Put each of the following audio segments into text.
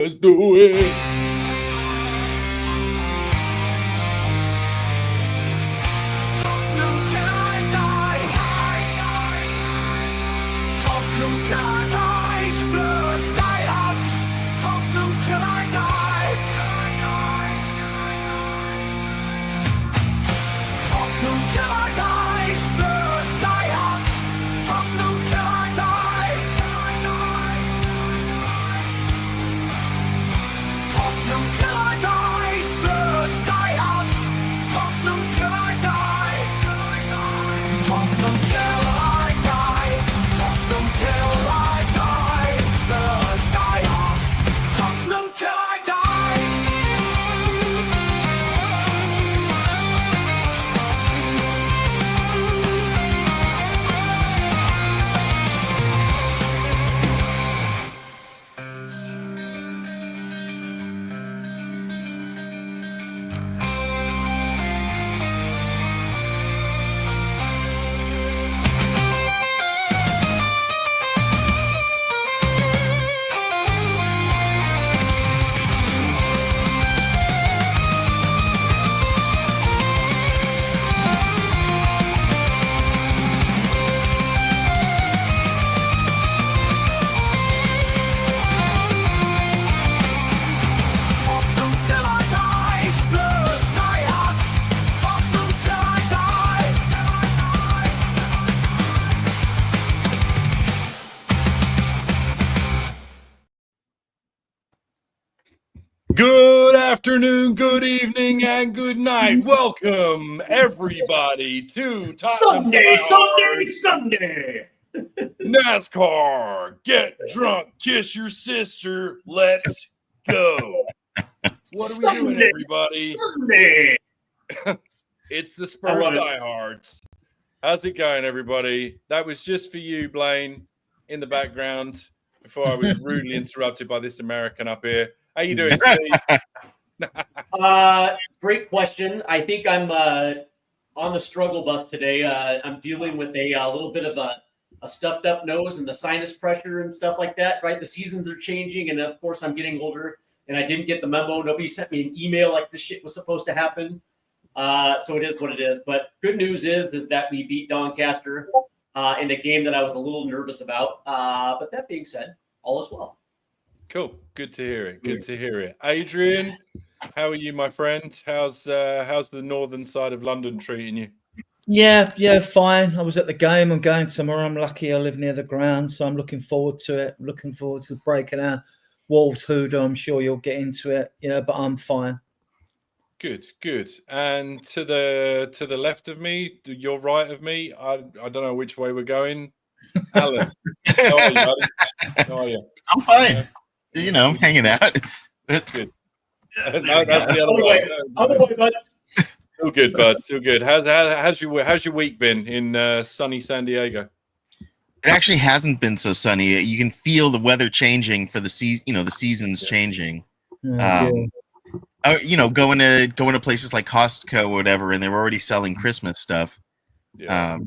Let's do it. Spurs, diehards, Tottenham till I die. Tottenham till I die. Spurs, diehards, Tottenham till I die. Tottenham till I die. Spurs, diehards, Tottenham till I die. Tottenham till I die. Tottenham till I die. Spurs, diehards, Tottenham till I die. Tottenham till I die. Spurs, diehards, Tottenham till I die. Good afternoon, good evening, and good night. Welcome, everybody, to Tottenham Sunday. NASCAR. Get drunk, kiss your sister. Let's go. What are we doing, everybody? Sunday. It's the Spurs love it. diehards. How's it going, everybody? That was just for you, Blaine, in the background before I was rudely interrupted by this American up here. How you doing, Steve? Great question. I think I'm on the struggle bus today. I'm dealing with a little bit of a stuffed up nose and the sinus pressure and stuff like that, right? The seasons are changing, and of course I'm getting older, and I didn't get the memo. Nobody sent me an email like this shit was supposed to happen. So it is what it is. But good news is that we beat Doncaster in a game that I was a little nervous about. But that being said, all is well. Cool. Good to hear it. Good to hear it. Adrian, how are you, my friend? How's the northern side of London treating you? Yeah, fine. I was at the game. I'm going tomorrow. I'm lucky I live near the ground, so I'm looking forward to it. Looking forward to breaking our Wolves hoodoo. I'm sure you'll get into it. Yeah, but I'm fine. Good. And to the left of me, your right of me, I don't know which way we're going. Alan, how are you, buddy? How are you? I'm fine. I'm hanging out. Good. No, that's the other way. Other way, bud. Still good, bud. Still good. How's your week been in sunny San Diego? It actually hasn't been so sunny. You can feel the weather changing for the season. The season's changing. Going to places like Costco or whatever, and they were already selling Christmas stuff. I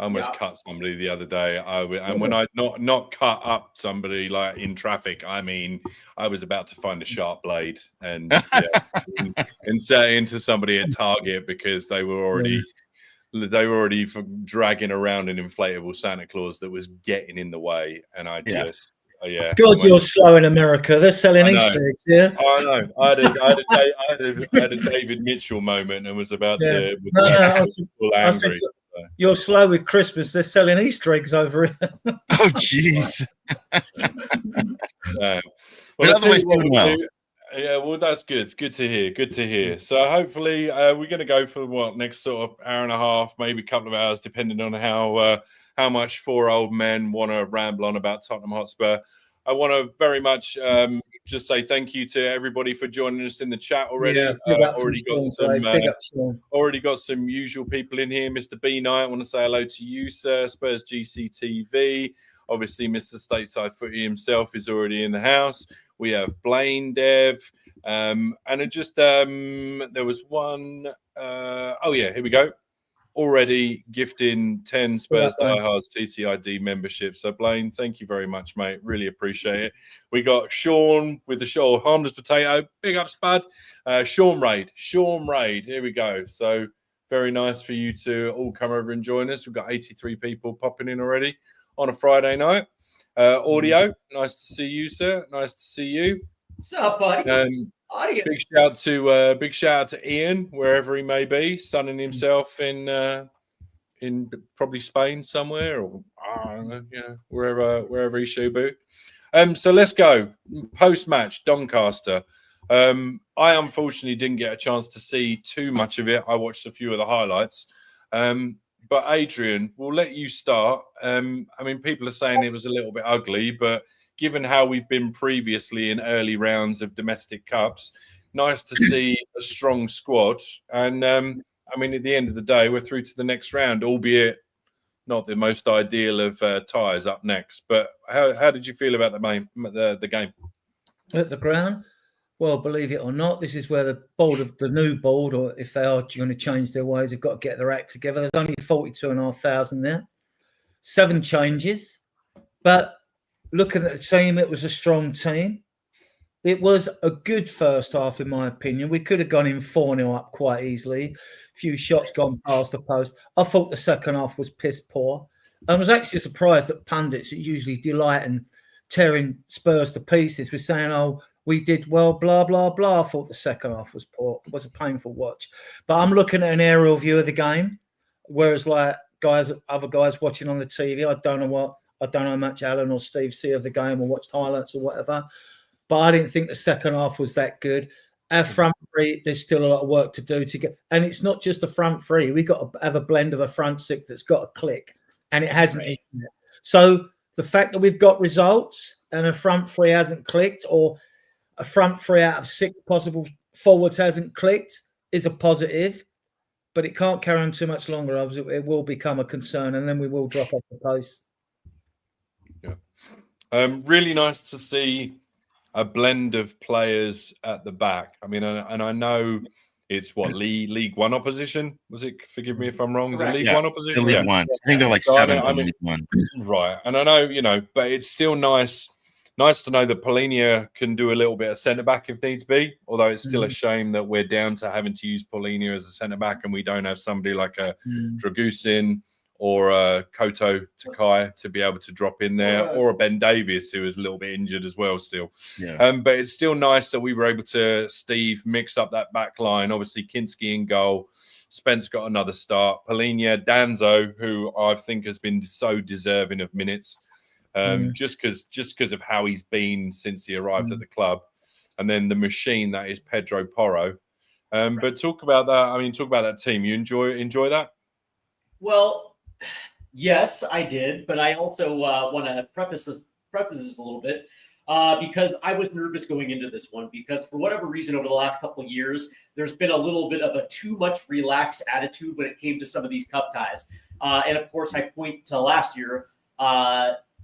almost cut somebody the other day. And when I not cut up somebody like in traffic, I mean, I was about to find a sharp blade and say into somebody at Target because they were already dragging around an inflatable Santa Claus that was getting in the way, and I just. God, you're slow in America. They're selling Easter eggs, yeah. I know. I had a David Mitchell moment and was about to. I think you're slow with Christmas. They're selling Easter eggs over here. Oh, jeez. Well, otherwise doing well. Yeah, well, that's good. It's good to hear. Good to hear. So hopefully we're going to go for next sort of hour and a half, maybe a couple of hours, depending on how much four old men want to ramble on about Tottenham Hotspur. I want to very much just say thank you to everybody for joining us in the chat already. Already got some usual people in here. Mr. B Knight, I want to say hello to you, sir. Spurs GCTV. Obviously, Mr. Stateside Footy himself is already in the house. We have Blaine, Dev, and it just there was one. Here we go. already gifting 10 Spurs Diehards TTID membership. So Blaine, thank you very much, mate. Really appreciate it. We got Sean with the show, Harmless Potato. Big up, Spud. Sean Raid. Here we go. So very nice for you to all come over and join us. We've got 83 people popping in already on a Friday night. Audio, nice to see you, sir. Nice to see you. What's up, buddy? Audio. Big shout out to Ian, wherever he may be, sunning himself in probably Spain somewhere, or I don't know, wherever he should be. So let's go post match Doncaster. I unfortunately didn't get a chance to see too much of it. I watched a few of the highlights. But Adrian, we'll let you start. I mean, people are saying it was a little bit ugly, but given how we've been previously in early rounds of domestic cups, nice to see a strong squad. And I mean, at the end of the day, we're through to the next round, albeit not the most ideal of ties up next. But how did you feel about the game? At the ground? Well, believe it or not, this is where the new board, or if they are going to change their ways, have got to get their act together. There's only 42,500 there. 7 changes. But looking at the team, it was a strong team. It was a good first half, in my opinion. We could have gone in 4-0 up quite easily. A few shots gone past the post. I thought the second half was piss poor. I was actually surprised that pundits that usually delight in tearing Spurs to pieces were saying, oh, we did well, blah, blah, blah. I thought the second half was poor. It was a painful watch. But I'm looking at an aerial view of the game, whereas like other guys watching on the TV, I don't know how much Alan or Steve see of the game or watched highlights or whatever. But I didn't think the second half was that good. Our front three, there's still a lot of work to do to get. And it's not just a front three. We've got to have a blend of a front six that's got to click. And it hasn't. Right. So the fact that we've got results and a front three hasn't clicked, or a front three out of 6 possible forwards hasn't clicked, is a positive. But it can't carry on too much longer. It will become a concern, and then we will drop off the pace. Yeah. Really nice to see a blend of players at the back. I mean, and I know it's League One opposition. Was it? Forgive me if I'm wrong. Is it League One opposition? League One. I think they're like 7th in League One. Right. And I know, but it's still nice to know that Polinia can do a little bit of centre back if needs be. Although it's still a shame that we're down to having to use Polinia as a centre back, and we don't have somebody like a Dragusin or Koto Takai to be able to drop in there, or a Ben Davies, who is a little bit injured as well still. Yeah. But it's still nice that we were able to, Steve, mix up that back line. Obviously, Kinski in goal. Spence got another start. Polinia, Danzo, who I think has been so deserving of minutes, just because of how he's been since he arrived at the club. And then the machine that is Pedro Porro. But talk about that. I mean, talk about that team. You enjoy that? Well, yes, I did, but I also want to preface this a little bit because I was nervous going into this one because for whatever reason over the last couple of years, there's been a little bit of a too much relaxed attitude when it came to some of these cup ties. And of course, I point to last year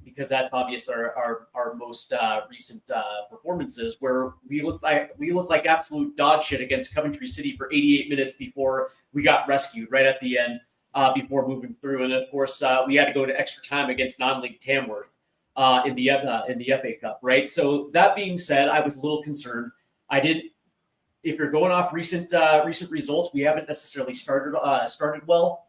because that's obvious our most recent performances where we looked like absolute dog shit against Coventry City for 88 minutes before we got rescued right at the end. Before moving through, and of course, we had to go to extra time against non-league Tamworth in the FA Cup, right? So that being said, I was a little concerned. If you're going off recent results, we haven't necessarily started well.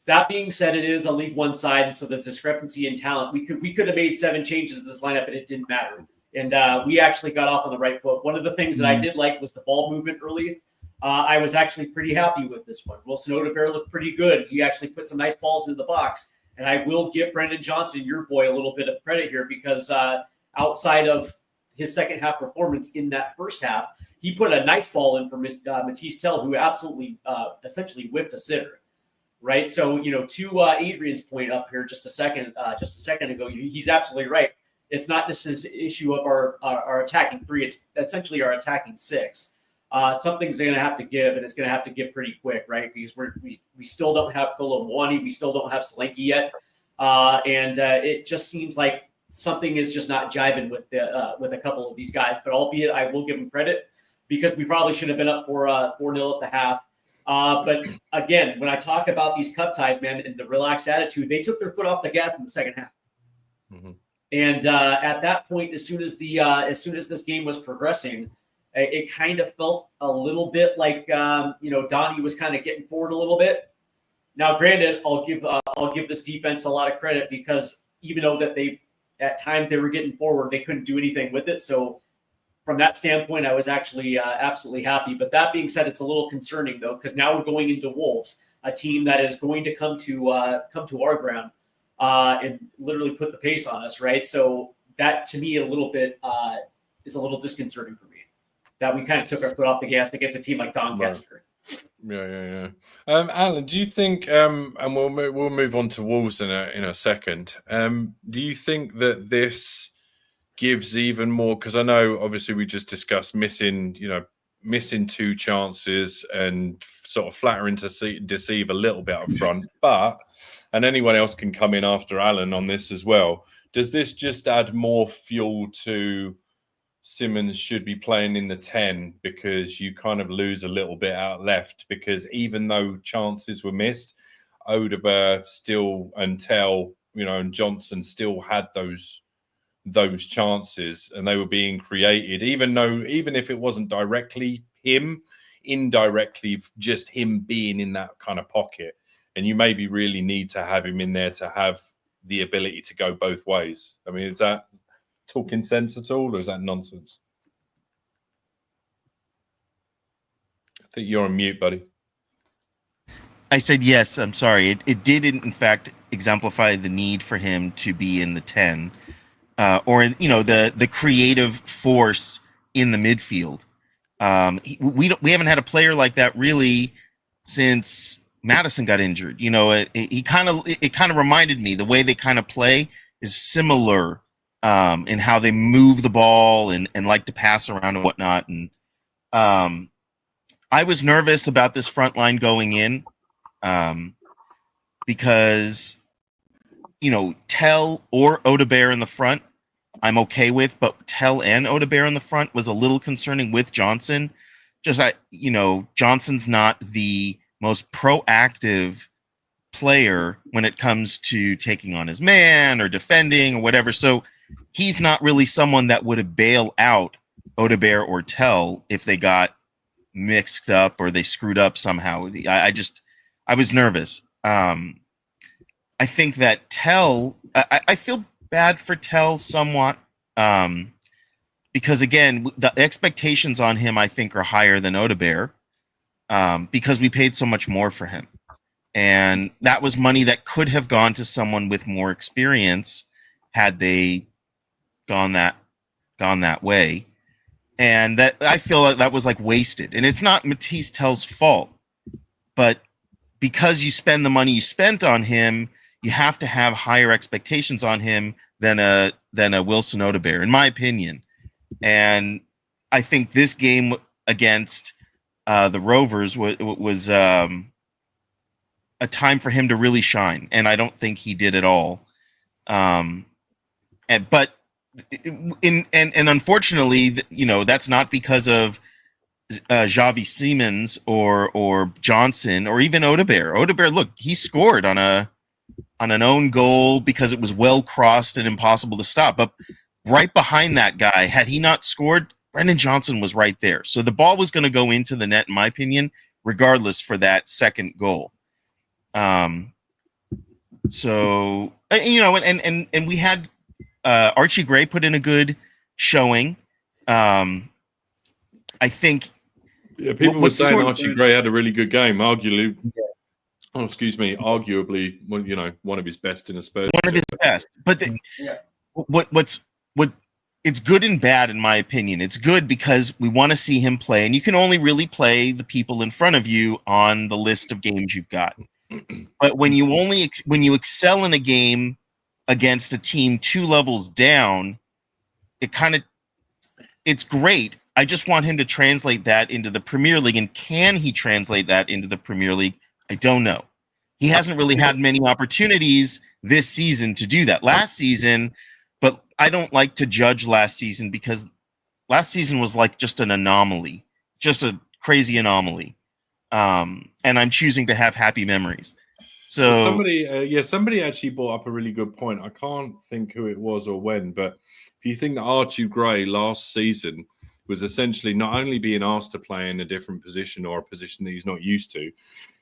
That being said, it is a League One side, and so the discrepancy in talent, we could have made 7 changes to this lineup, and it didn't matter. And we actually got off on the right foot. One of the things that I did like was the ball movement early. I was actually pretty happy with this one. Wilson Odebear looked pretty good. He actually put some nice balls into the box. And I will give Brendan Johnson, your boy, a little bit of credit here because outside of his second half performance in that first half, he put a nice ball in for Matisse Tell, who absolutely essentially whipped a sitter. Right. So, to Adrian's point up here just a second ago, he's absolutely right. It's not just an issue of our attacking 3. It's essentially our attacking 6. Something's going to have to give, and it's going to have to give pretty quick, right? Because we still don't have Kolomwani, we still don't have Solanke yet, and it just seems like something is just not jiving with a couple of these guys. But albeit, I will give them credit because we probably should have been up for 4-0 at the half. But again, when I talk about these cup ties, man, and the relaxed attitude, they took their foot off the gas in the second half. Mm-hmm. And at that point, as soon as this game was progressing, it kind of felt a little bit like Donnie was kind of getting forward a little bit. Now, granted, I'll give this defense a lot of credit because even though that at times they were getting forward, they couldn't do anything with it. So from that standpoint, I was actually absolutely happy. But that being said, it's a little concerning though, because now we're going into Wolves, a team that is going to come to our ground and literally put the pace on us, right? So that to me is a little disconcerting for me that we kind of took our foot off the gas against a team like Doncaster. Yeah. Alan, do you think? And we'll move on to Wolves in a second. Do you think that this gives even more? Because I know, obviously, we just discussed missing 2 chances and sort of flattering to deceive a little bit up front. And anyone else can come in after Alan on this as well. Does this just add more fuel to Simmons should be playing in the 10 because you kind of lose a little bit out left? Because even though chances were missed, Odegaard still and Tell, and Johnson still had those chances and they were being created, even if it wasn't directly him, indirectly just him being in that kind of pocket. And you maybe really need to have him in there to have the ability to go both ways. I mean, is that talking sense at all, or is that nonsense? I think you're on mute, buddy. I said yes. I'm sorry. It did, in fact, exemplify the need for him to be in the 10, or the creative force in the midfield. We haven't had a player like that really since Madison got injured. It kind of reminded me, the way they kind of play is similar in how they move the ball and like to pass around and whatnot. And I was nervous about this front line going in because, Tell or Odegaard in the front, I'm okay with, but Tell and Odegaard in the front was a little concerning with Johnson. Johnson's not the most proactive player when it comes to taking on his man or defending or whatever. So he's not really someone that would bail out Odegaard or Tell if they got mixed up or they screwed up somehow. I was nervous. I think that Tell, I feel bad for Tell somewhat because, again, the expectations on him, I think, are higher than Odegaard because we paid so much more for him. And that was money that could have gone to someone with more experience had they gone that way. And that, I feel like that was like wasted. And it's not Matisse Tell's fault, but because you spend the money you spent on him, you have to have higher expectations on him than a Wilson Odegaard, in my opinion. And I think this game against the Rovers was a time for him to really shine, and I don't think he did at all. But unfortunately, that's not because of Xavi Simons or Johnson or even Odegaard. Odegaard, look, he scored on an own goal because it was well crossed and impossible to stop. But right behind that guy, had he not scored, Brendan Johnson was right there. So the ball was going to go into the net, in my opinion, regardless for that second goal. So and we had Archie Gray put in a good showing. I think people were saying Archie Gray had a really good game, arguably one of his best in a Spurs. One of his best, but what's it's good and bad in my opinion. It's good because we want to see him play, and you can only really play the people in front of you on the list of games you've got. But when you excel in a game against a team 2 levels down, it's great. I just want him to translate that into the Premier League. And can he translate that into the Premier League? I don't know. He hasn't really had many opportunities this season to do that. Last season, but I don't like to judge last season because last season was like just an anomaly, just a crazy anomaly. and I'm choosing to have happy memories. Well, So somebody actually brought up a really good point. I can't think who it was or when, but if you think that Archie Gray last season was essentially not only being asked to play in a different position or a position that he's not used to,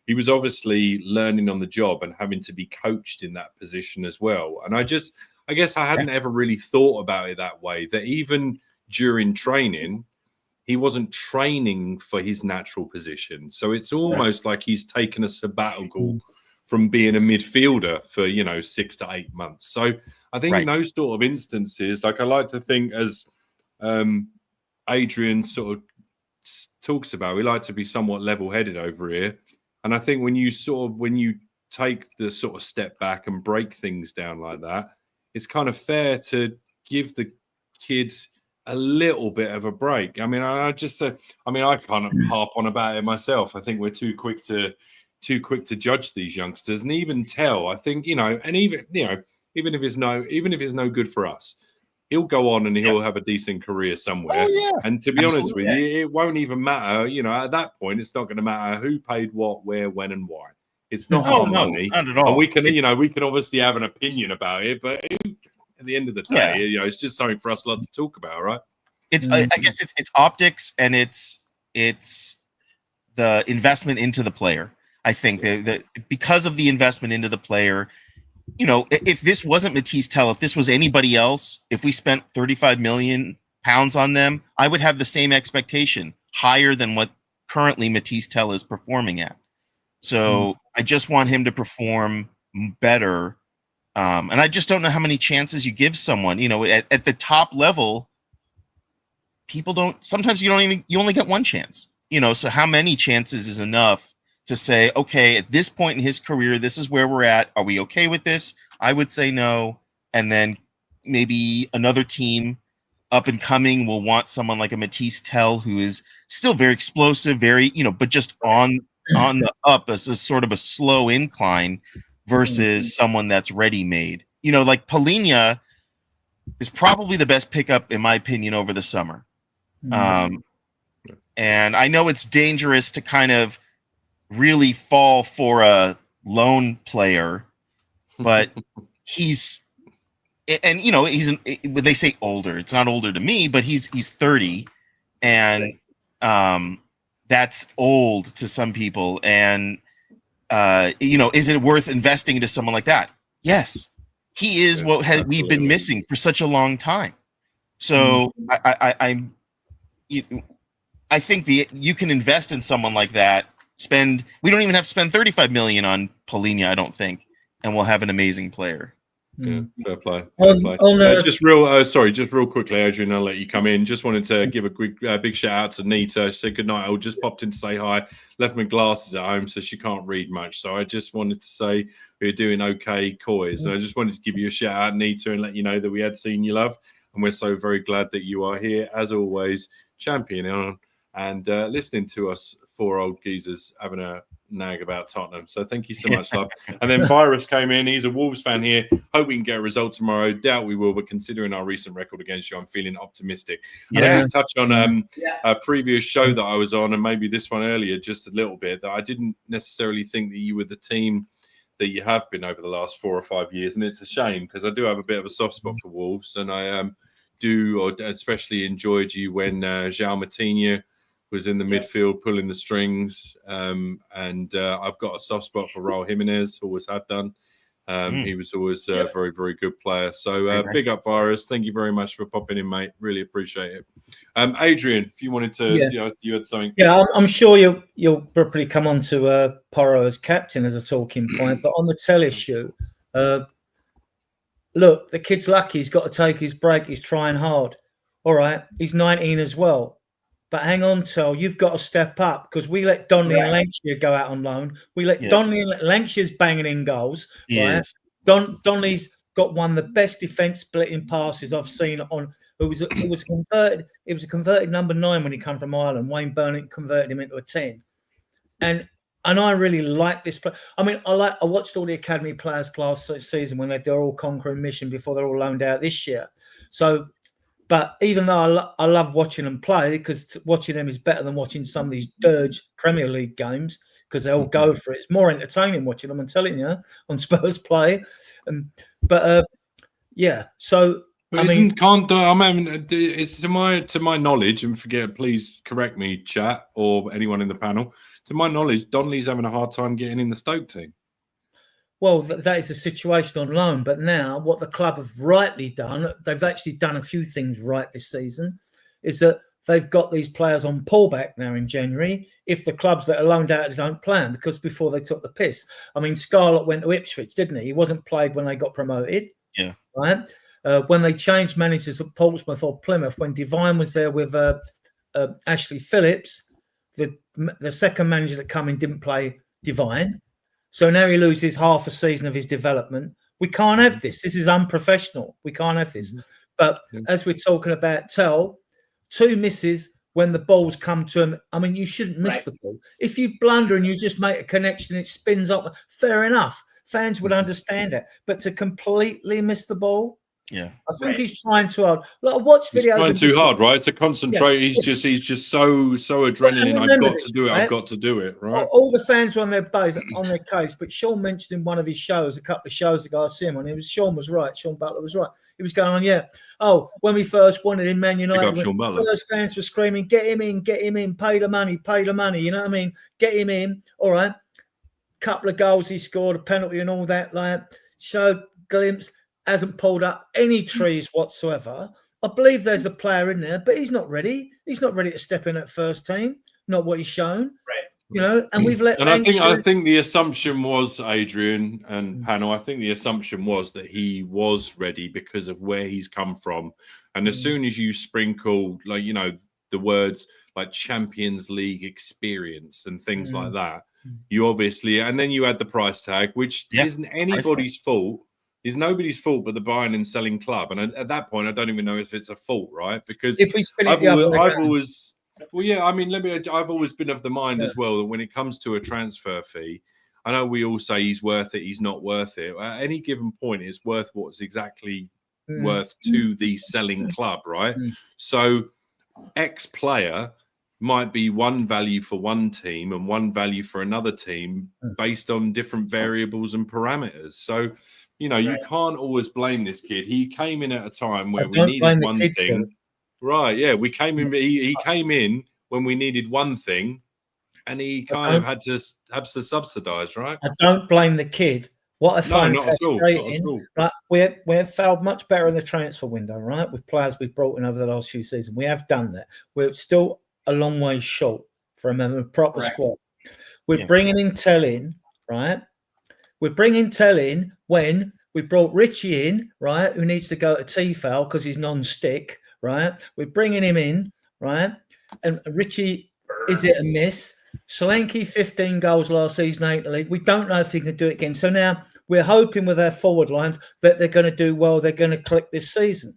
he was obviously learning on the job and having to be coached in that position as well. And I guess I hadn't ever really thought about it that way, that even during training, he wasn't training for his natural position. So it's almost like he's taken a sabbatical from being a midfielder for 6 to 8 months. So I think in those sort of instances, like I like to think, as Adrian sort of talks about, we like to be somewhat level-headed over here. And I think when you take the sort of step back and break things down like that, it's kind of fair to give the kids a little bit of a break. I mean, I kind of harp on about it myself. I think we're too quick to judge these youngsters and even tell. I think, and even if it's no good for us, he'll go on and he'll have a decent career somewhere. Oh, yeah. And to be honest with you, it won't even matter. At that point, it's not going to matter who paid what, where, when, and why. It's not our money. Not at all. And we can obviously have an opinion about it, but at the end of the day, it's just something for us lot to talk about, right? It's I guess it's optics, and it's the investment into the player. I think that because of the investment into the player, if this wasn't Matisse Tell, if this was anybody else, if we spent 35 million pounds on them, I would have the same expectation, higher than what currently Matisse Tell is performing at. So I just want him to perform better. And I just don't know how many chances you give someone, at the top level. Sometimes you only get one chance, so how many chances is enough to say, okay, at this point in his career, this is where we're at. Are we okay with this? I would say no. And then maybe another team up and coming will want someone like a Matisse Tell, who is still very explosive, very, but just on the up as a sort of a slow incline versus someone that's ready-made. Like Polina is probably the best pickup, in my opinion, over the summer. And I know it's dangerous to kind of really fall for a lone player, but he's they say older. It's not older to me, but he's 30, and that's old to some people. And is it worth investing into someone like that? Yes, he is we've been missing for such a long time. So I think you can invest in someone like that. We don't even have to spend 35 million on Polina, I don't think, and we'll have an amazing player. Yeah, fair play. Just real quickly, Adrian, I'll let you come in. Just wanted to give a quick big shout out to Nita. She said good night. I just popped in to say hi. Left my glasses at home, so she can't read much. So I just wanted to say we're doing okay, Coys. And I just wanted to give you a shout out, Nita, and let you know that we had seen you, love, and we're so very glad that you are here as always, championing on and listening to us four old geezers having a nag about Tottenham. So thank you so much, love. And then Virus came in. He's a Wolves fan here. Hope we can get a result tomorrow. Doubt we will, but considering our recent record against you, I'm feeling optimistic. I want to touch on a previous show that I was on, and maybe this one earlier, just a little bit, that I didn't necessarily think that you were the team that you have been over the last 4 or 5 years. And it's a shame, because I do have a bit of a soft spot for Wolves, and I especially enjoyed you when João Matinho was in the midfield pulling the strings, and I've got a soft spot for Raul Jimenez, always have done. He was always a very, very good player. So big up, Virus. Thank you very much for popping in, mate. Really appreciate it. Adrian, if you wanted to, you had something. Yeah, I'm sure you'll probably come on to Porro as captain as a talking point, but on the Tell issue, look, the kid's lucky. He's got to take his break. He's trying hard. All right, he's 19 as well. But hang on, Tell, you've got to step up, because we let Donnelly and Lancashire go out on loan. We let Donnelly and Lancashire's banging in goals. Yes. Right? Donnelly's got one of the best defence splitting passes I've seen on. It was converted. It was a converted number 9 when he came from Ireland. Wayne Burnett converted him into a 10, and I really like this. I mean, I watched all the academy players last season when they're all conquering mission before they're all loaned out this year. So But even though I love watching them play, because watching them is better than watching some of these dirge Premier League games, because they all go for it. It's more entertaining watching them, I'm telling you, on Spurs play. Yeah, so But it's to my knowledge, and please correct me, chat or anyone in the panel. To my knowledge, Donnelly's having a hard time getting in the Stoke team. Well, that is the situation on loan. But now, what the club have rightly done, they've actually done a few things right this season, is that they've got these players on pullback now in January if the clubs that are loaned out don't play them, because before they took the piss. I mean, Scarlett went to Ipswich, didn't he? He wasn't played when they got promoted. Yeah. Right? When they changed managers at Portsmouth or Plymouth, when Devine was there with Ashley Phillips, the second manager that came in didn't play Devine. So now he loses half a season of his development. We can't have this. This is unprofessional. We can't have this. But as we're talking about two misses when the balls come to him. I mean, you shouldn't miss the ball. If you blunder and you just make a connection, it spins up. Fair enough. Fans would understand it. But to completely miss the ball, I think he's trying too hard. Like, watch videos. He's trying too hard, right? To concentrate. He's just so adrenaline. I've got to do it. I've got to do it, right? All the fans are on their case. But Sean mentioned in one of his shows, a couple of shows ago, I see him on. Sean was right. Sean Butler was right. He was going on, Oh, when we first wanted in Man United, all those fans were screaming, "Get him in, pay the money, pay the money." You know what I mean? Get him in. All right. Couple of goals he scored, a penalty and all that. Like, showed glimpse. Hasn't pulled up any trees whatsoever. I believe there's a player in there, but he's not ready. He's not ready to step in at first team. Not what he's shown. Right. And we've let. And I think the assumption was, Adrian and panel, I think the assumption was that he was ready because of where he's come from. And as soon as you sprinkle, the words like Champions League experience and things like that, you obviously, and then you add the price tag, which isn't anybody's fault. It's nobody's fault but the buying and selling club. And at that point, I don't even know if it's a fault, right? Because if we spin it I've always been of the mind as well that when it comes to a transfer fee, I know we all say he's worth it, he's not worth it. At any given point, it's worth what's exactly worth to the selling club, right? So ex-player might be one value for one team and one value for another team based on different variables and parameters. So, you can't always blame this kid. He came in at a time where we needed one thing. Right, yeah. We came in, he came in when we needed one thing, and he kind of had to subsidise, right? I don't blame the kid. What I find frustrating, right? We have failed much better in the transfer window, right? With players we've brought in over the last few seasons. We have done that. We're still a long way short from a proper squad. We're bringing in Tell in, right? We're bringing Tell in when we brought Richie in, right? Who needs to go to T-Foul because he's non-stick, right? We're bringing him in, right? And Richie, is it a miss? Solanke, 15 goals last season, 8 in the league. We don't know if he can do it again. So now we're hoping with our forward lines that they're going to do well. They're going to click this season.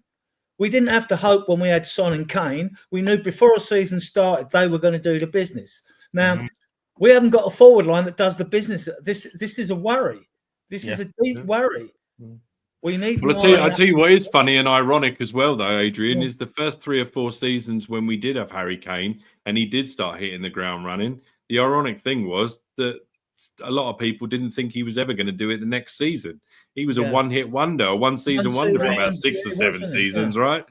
We didn't have to hope when we had Son and Kane. We knew before the season started they were going to do the business. Now, we haven't got a forward line that does the business. This is a worry. This is a deep worry. We need. Well, I tell you what is funny and ironic as well, though, Adrian, is the first 3 or 4 seasons when we did have Harry Kane and he did start hitting the ground running. The ironic thing was that a lot of people didn't think he was ever going to do it the next season. He was a one-hit wonder, a one-season wonder for about 6 or 7 seasons, right?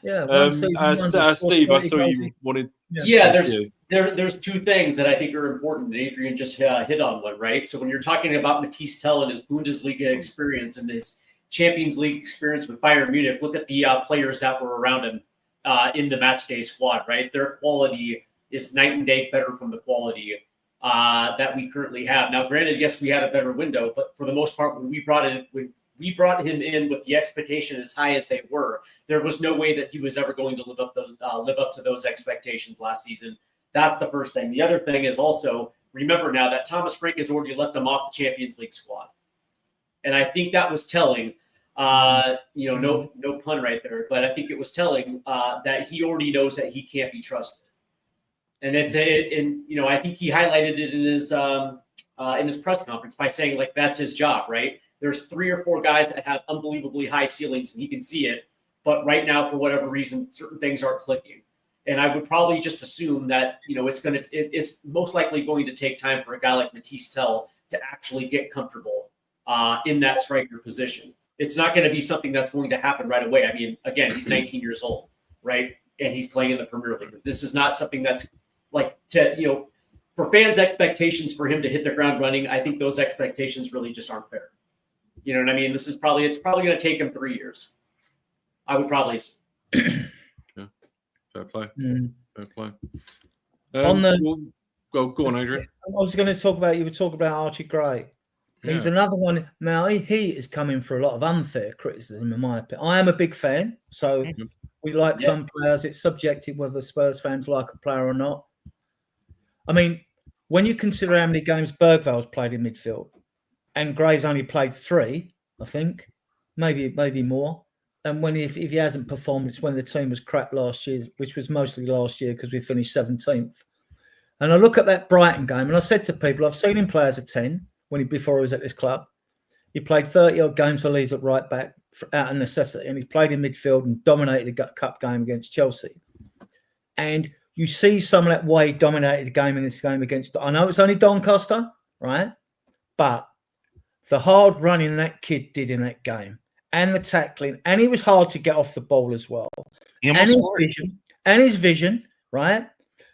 Yeah. Steve, I saw you wanted. There's 2 things that I think are important. Adrian just hit on one, right? So when you're talking about Matisse Tell and his Bundesliga experience and his Champions League experience with Bayern Munich, look at the players that were around him in the matchday squad, right? Their quality is night and day better from the quality that we currently have. Now, granted, yes, we had a better window, but for the most part, when we brought him in with the expectation as high as they were, there was no way that he was ever going to live up to those expectations last season. That's the first thing. The other thing is also remember now that Thomas Frank has already left them off the Champions League squad, and I think that was telling. No pun right there, but I think it was telling that he already knows that he can't be trusted. And I think he highlighted it in his press conference by saying like that's his job, right? There's 3 or 4 guys that have unbelievably high ceilings, and he can see it. but right now, for whatever reason, certain things aren't clicking. And I would probably just assume that, it's most likely going to take time for a guy like Matisse Tell to actually get comfortable in that striker position. It's not going to be something that's going to happen right away. I mean, again, he's 19 years old, right? And he's playing in the Premier League. This is not something that's like for fans' expectations for him to hit the ground running. I think those expectations really just aren't fair. You know what I mean? It's probably going to take him 3 years. I would probably say. Yeah. Fair play. Fair play. Go on, Adrian. I was going to talk about, you were talking about Archie Gray. He's another one. Now, he is coming for a lot of unfair criticism, in my opinion. I am a big fan, so we like some players. It's subjective whether Spurs fans like a player or not. I mean, when you consider how many games Bergvall's played in midfield, and Gray's only played 3, I think, maybe more. And if he hasn't performed, it's when the team was crap last year, which was mostly last year because we finished 17th. And I look at that Brighton game, and I said to people, I've seen him play as a 10 before he was at this club. He played 30-odd games for Leeds at right back out of necessity, and he played in midfield and dominated the cup game against Chelsea. And you see some of that way he dominated the game in this game against, I know it's only Doncaster, right? But the hard running that kid did in that game, and the tackling, and he was hard to get off the ball as well. And his vision, right?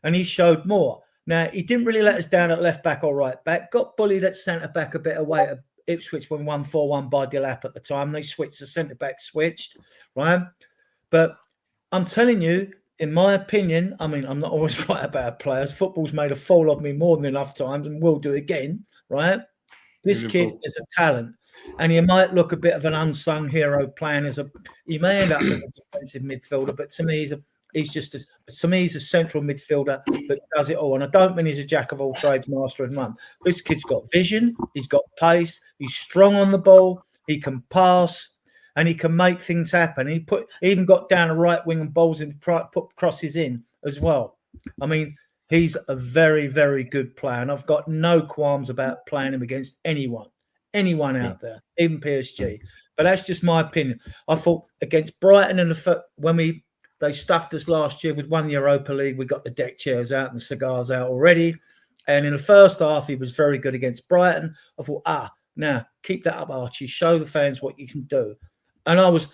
And he showed more. Now, he didn't really let us down at left back or right back. Got bullied at centre back a bit away at Ipswich when 1-4-1 by Delap at the time. They switched, the centre back switched, right? But I'm telling you, in my opinion, I mean, I'm not always right about players. Football's made a fool of me more than enough times and will do again, right? This kid is a talent. And he might look a bit of an unsung hero playing he may end up as a defensive midfielder, but to me, he's a central midfielder that does it all. And I don't mean he's a jack of all trades, master of none. This kid's got vision, he's got pace, he's strong on the ball, he can pass, and he can make things happen. He even got down a right wing and balls and put crosses in as well. I mean, he's a very, very good player, and I've got no qualms about playing him against anyone out there, even PSG. But that's just my opinion. I thought against Brighton when they stuffed us last year with one Europa League, we got the deck chairs out and the cigars out already. And in the first half, he was very good against Brighton. I thought, now keep that up, Archie. Show the fans what you can do. And I was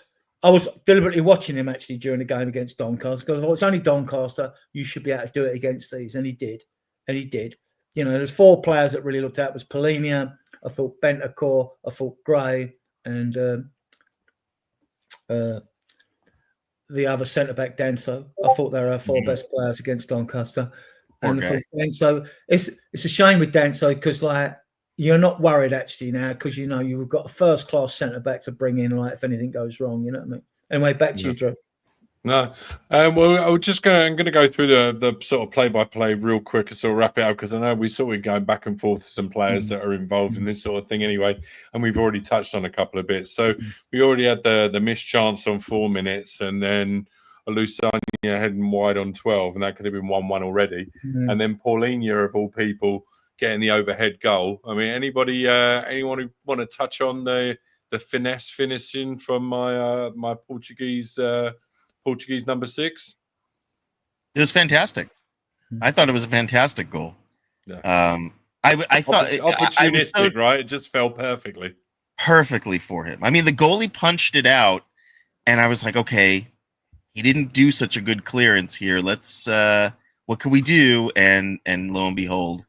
deliberately watching him actually during the game against Doncaster because I thought it's only Doncaster. You should be able to do it against these, and he did. You know, there's 4 players that really looked at was Polinia, I thought Bentancur, I thought Gray, and the other centre back Danso. I thought they were our 4 best players against Doncaster. And Danso, it's a shame with Danso because you're not worried actually now because you've got a first class centre back to bring in if anything goes wrong. You know what I mean? Anyway, back to you, Drew. No, well, I'm going to go through the sort of play-by-play real quick and sort of wrap it up because I know we sort of going back and forth with some players that are involved in this sort of thing anyway, and we've already touched on a couple of bits. So we already had the missed chance on 4 minutes, and then Lusanya heading wide on 12, and that could have been 1-1 already. And then Paulinho, of all people, getting the overhead goal. I mean, anyone who want to touch on the finesse finishing from my Portuguese number 6? It was fantastic. I thought it was a fantastic goal. Yeah. I thought opportunistic, right? It just fell perfectly for him. I mean, the goalie punched it out, and I was like, okay, he didn't do such a good clearance here. Let's what can we do? And lo and behold,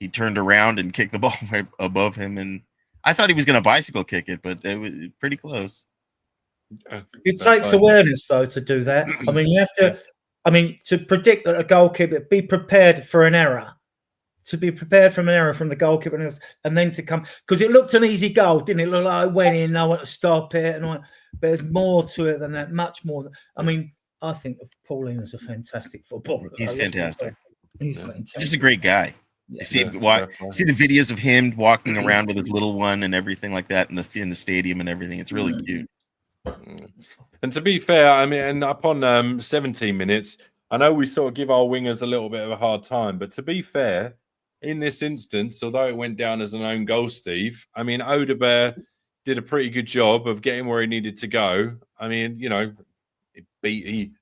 he turned around and kicked the ball right above him, and I thought he was going to bicycle kick it, but it was pretty close. It takes awareness, though, to do that. I mean, you have to. I mean, to predict that a goalkeeper, be prepared for an error. To be prepared from an error from the goalkeeper, and then to come because it looked an easy goal, didn't it? Look like I went in, I want to stop it, but there's more to it than that. Much more. I mean, I think Pauline is a fantastic footballer. He's fantastic. He's fantastic. Just a great guy. Yeah. See the videos of him walking around with his little one and everything like that in the stadium and everything. It's really cute. And to be fair, I mean, and upon 17 minutes, I know we sort of give our wingers a little bit of a hard time, but to be fair, in this instance, although it went down as an own goal, Steve, I mean, Odegaard did a pretty good job of getting where he needed to go. I mean, beat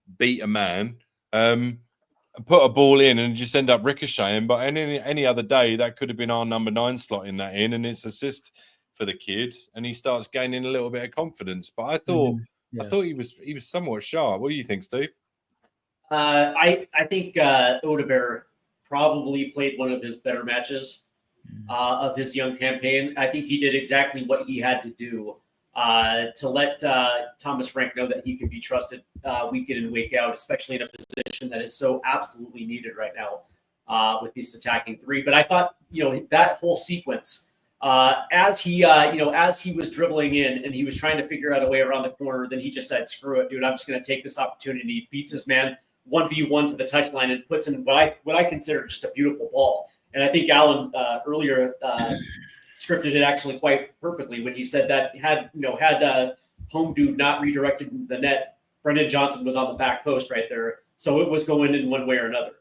a man, put a ball in and just end up ricocheting. But any other day, that could have been our number 9 slotting that in, and it's assist for the kid, and he starts gaining a little bit of confidence. But I thought he was somewhat sharp. What do you think, Steve? I think Odebear probably played one of his better matches of his young campaign. I think he did exactly what he had to do to let Thomas Frank know that he can be trusted week in and week out, especially in a position that is so absolutely needed right now with this attacking 3. But I thought, that whole sequence, as he was dribbling in and he was trying to figure out a way around the corner, then he just said, "Screw it, dude! I'm just going to take this opportunity." Beats his man 1v1 to the touchline and puts in what I consider just a beautiful ball. And I think Alan earlier scripted it actually quite perfectly when he said that had home dude not redirected into the net, Brendan Johnson was on the back post right there, so it was going in one way or another,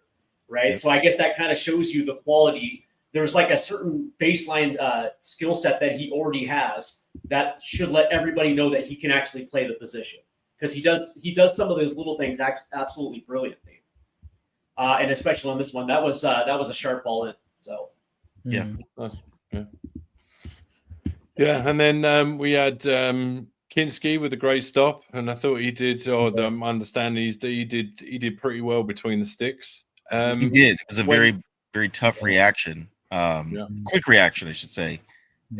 right? So I guess that kind of shows you the quality. There's like a certain baseline skill set that he already has that should let everybody know that he can actually play the position, because he does some of those little things absolutely brilliantly, and especially on this one, that was a sharp ball in. So yeah. And then we had Kinski with a great stop, and I thought he did. I'm understanding he did pretty well between the sticks. He did. It was a very, very tough reaction. Quick reaction, I should say.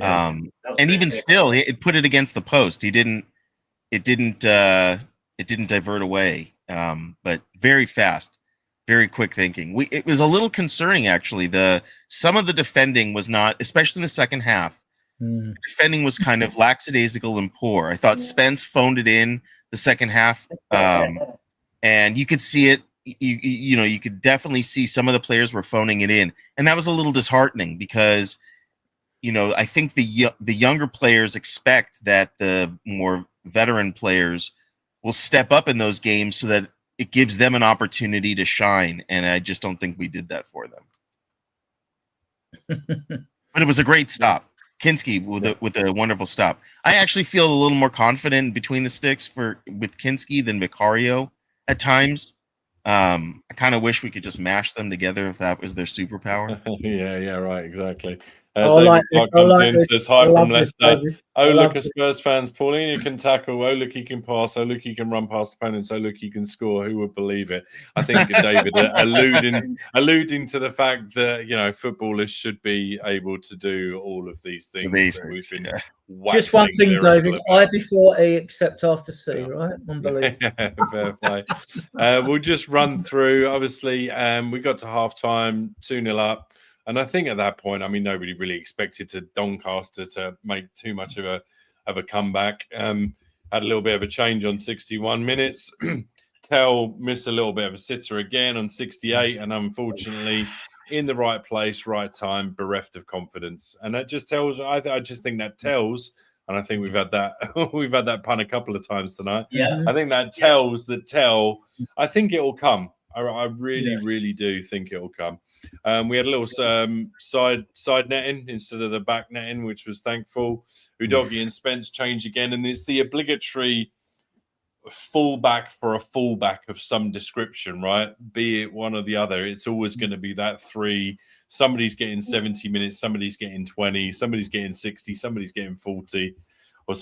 And even still, it put it against the post. It didn't divert away. But very fast, very quick thinking. It was a little concerning, actually. Some of the defending was not, especially in the second half. Defending was kind of lackadaisical and poor. I thought Spence phoned it in the second half, and you could see it. You could definitely see some of the players were phoning it in, and that was a little disheartening because, I think the younger players expect that the more veteran players will step up in those games so that it gives them an opportunity to shine, and I just don't think we did that for them. But it was a great stop. Kinski with a wonderful stop. I actually feel a little more confident between the sticks with Kinski than Vicario at times. I kind of wish we could just mash them together if that was their superpower. Yeah, right, exactly. David Clark comes in, says hi from Leicester. Oh, look at Spurs fans. Paulinho can tackle. Oh, look, he can pass. Oh, look, he can run past opponents. Oh, look, he can score. Who would believe it? I think David alluding to the fact that, footballers should be able to do all of these things. Basics, just one thing, David. I before E, except after C, right? Unbelievable. Fair play. We'll just run through. Obviously, we got to halftime, 2-0 up. And I think at that point, nobody really expected Doncaster to make too much of a comeback. Had a little bit of a change on 61 minutes. Tell missed a little bit of a sitter again on 68, and unfortunately, in the right place, right time, bereft of confidence. And that just tells. I just think that tells. And I think we've had that pun a couple of times tonight. Yeah, I think that tells that Tell. I think it will come. I really do think it will come. We had a little side netting instead of the back netting, which was thankful. Udogie and Spence change again, and it's the obligatory fullback for a fullback of some description, right? Be it one or the other, it's always going to be that 3. Somebody's getting 70 minutes, somebody's getting 20, somebody's getting 60, somebody's getting 40, or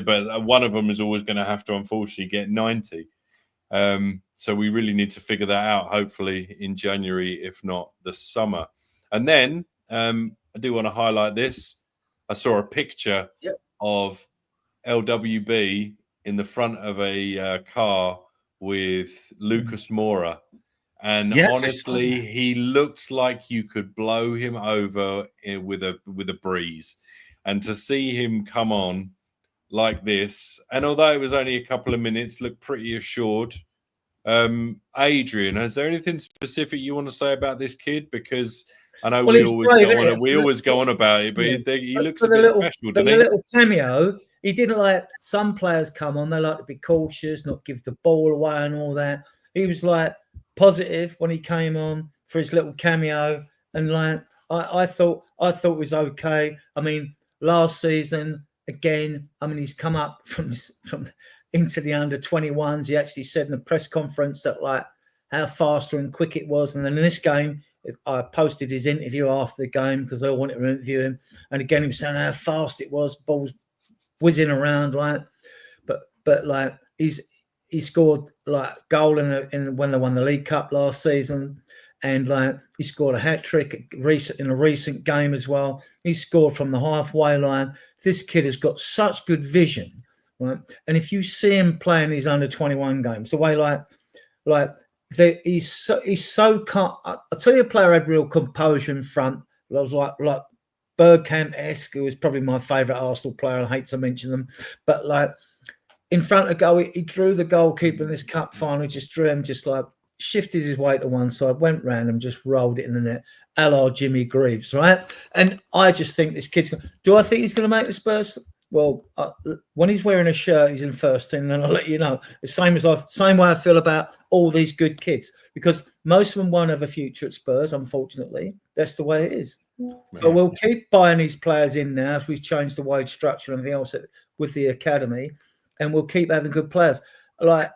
but one of them is always going to have to unfortunately get 90. So we really need to figure that out, hopefully in January, if not the summer. And then I do want to highlight this. I saw a picture of LWB in the front of a car with Lucas Moura. And honestly, he looked like you could blow him over with a breeze. And to see him come on like this, and although it was only a couple of minutes, looked pretty assured. Adrian, is there anything specific you want to say about this kid? Because I know we always go on about it, but he looks a bit special, doesn't he? The little cameo, he didn't like some players come on, they like to be cautious, not give the ball away and all that. He was like positive when he came on for his little cameo, and like I thought it was okay. Last season again, he's come up from into the under 21s. He actually said in the press conference that like how faster and quick it was. And then in this game, I posted his interview after the game because I wanted to interview him. And again, he was saying how fast it was, balls whizzing around, right? But like he scored like goal in when they won the League Cup last season, and like he scored a hat trick in a recent game as well. He scored from the halfway line. This kid has got such good vision, right? And if you see him playing these under 21 games, the way he's so calm. I'll tell you, a player had real composure in front. I was like Bergkamp-esque, who was probably my favourite Arsenal player. I hate to mention them, but like in front of goal, he drew the goalkeeper in this cup final. He just drew him, just like shifted his weight to one side, went round and just rolled it in the net, a la Jimmy Greaves, right? And I just think this kid's. Do I think he's going to make the Spurs? Well, when he's wearing a shirt, he's in first team. Then I'll let you know. The same way I feel about all these good kids, because most of them won't have a future at Spurs. Unfortunately, that's the way it is. Yeah. But we'll keep buying these players in now as we've changed the wage structure and everything else with the academy, and we'll keep having good players. Like,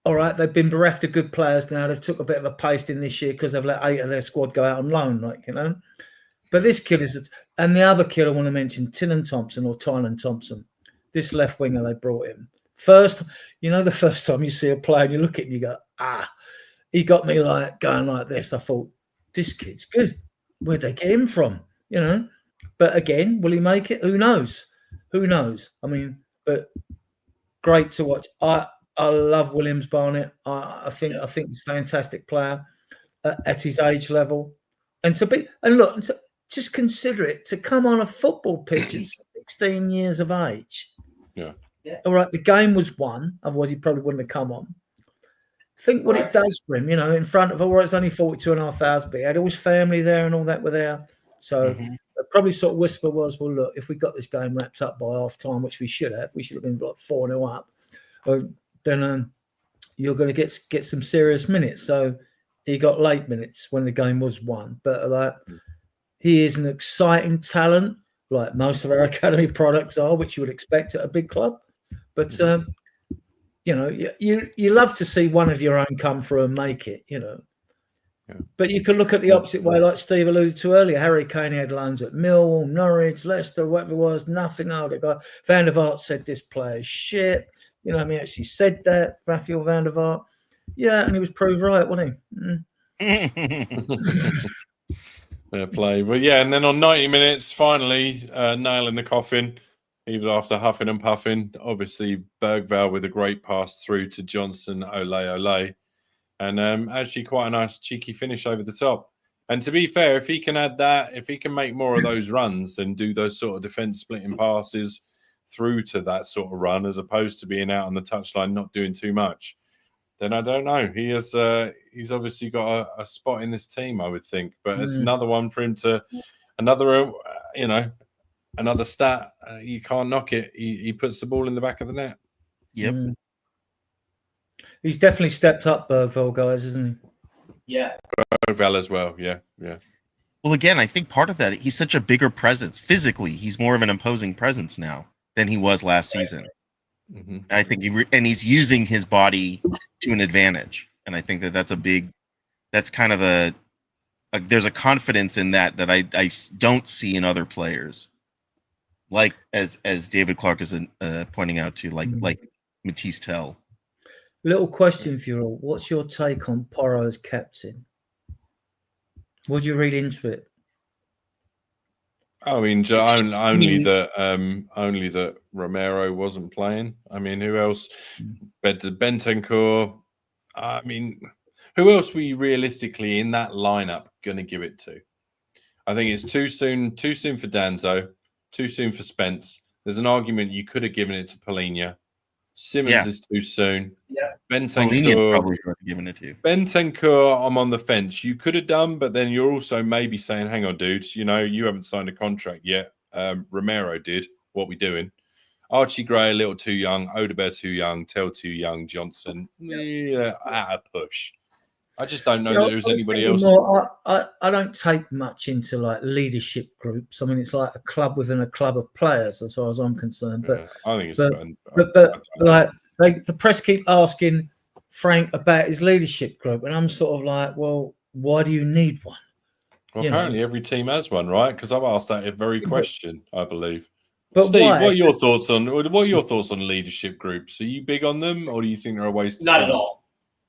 all right, they've been bereft of good players now. They've took a bit of a pasting this year because they've let 8 of their squad go out on loan, like, you know. But this kid is, and the other kid I want to mention, Tynan Thompson, this left winger they brought in. First, you know, the first time you see a player and you look at him, you go, he got me like going like this. I thought, this kid's good. Where'd they get him from? You know, but again, will he make it? Who knows? I mean, but great to watch. I love Williams Barnett. I think he's a fantastic player at his age level, and just consider it, to come on a football pitch at 16 years of age. Yeah. All right, the game was won. Otherwise, he probably wouldn't have come on. Think what it does for him, you know, in front of, it's only 42,500, but he had all his family there and all that were there. So probably sort of whisper was, well, look, if we got this game wrapped up by half time, which we should have been like 4-0 up, then you're going to get some serious minutes. So he got late minutes when the game was won. But like, he is an exciting talent, like most of our academy products are, which you would expect at a big club. But you know, you love to see one of your own come through and make it, you know. Yeah. But you can look at the opposite way, like Steve alluded to earlier. Harry Kane had loans at Millwall, Norwich, Leicester, whatever it was, nothing out of it. Van der Vaart said this player's shit. You know, he actually said that, Raphael Van der Vaart. Yeah, and he was proved right, wasn't he? Fair play. Well, yeah, and then on 90 minutes, finally, nail in the coffin, even after huffing and puffing. Obviously, Bergvall with a great pass through to Johnson, ole. And actually quite a nice cheeky finish over the top. And to be fair, if he can add that, if he can make more of those runs and do those sort of defence splitting passes through to that sort of run, as opposed to being out on the touchline not doing too much, then I don't know. He's obviously got a spot in this team, I would think. But it's another one for him to, another stat. You can't knock it. He puts the ball in the back of the net. Yep. He's definitely stepped up, Bergvall, guys, isn't he? Yeah. Bergvall as well. Yeah. Well, again, I think part of that, he's such a bigger presence. Physically, he's more of an imposing presence now than he was last season. Mm-hmm. I think he's using his body to an advantage, and I think that's kind of there's a confidence in that I don't see in other players, like as David Clark is pointing out to, like Matisse Tell. Little question for you all: what's your take on Porro as captain? What do you read into it? I mean, only that Romero wasn't playing. I mean, who else? Bentancur. I mean, who else were you realistically in that lineup going to give it to? I think it's too soon for Danzo, too soon for Spence. There's an argument you could have given it to Palhinha. Simmons is too soon. Yeah. Bentancur probably should have given it to. Bentancur, I'm on the fence. You could have done, but then you're also maybe saying, hang on, dude, you know, you haven't signed a contract yet. Romero did. What we doing? Archie Gray, a little too young. Odegaard too young. Tell too young. Johnson, at a push. I just don't know Yeah, that there's I was anybody thinking else. more, I don't take much into like leadership groups. I mean, it's like a club within a club of players, as far as I'm concerned. But Yeah, I think it's. but I but don't know. like the press keep asking Frank about his leadership group, and I'm sort of like, well, why do you need one? Well, You know, apparently every team has one, right? Because I've asked that very but question, I believe. but Steve, why? what are your 'Cause thoughts on leadership groups? Are you big on them, or do you think they're a waste Not of at time? all.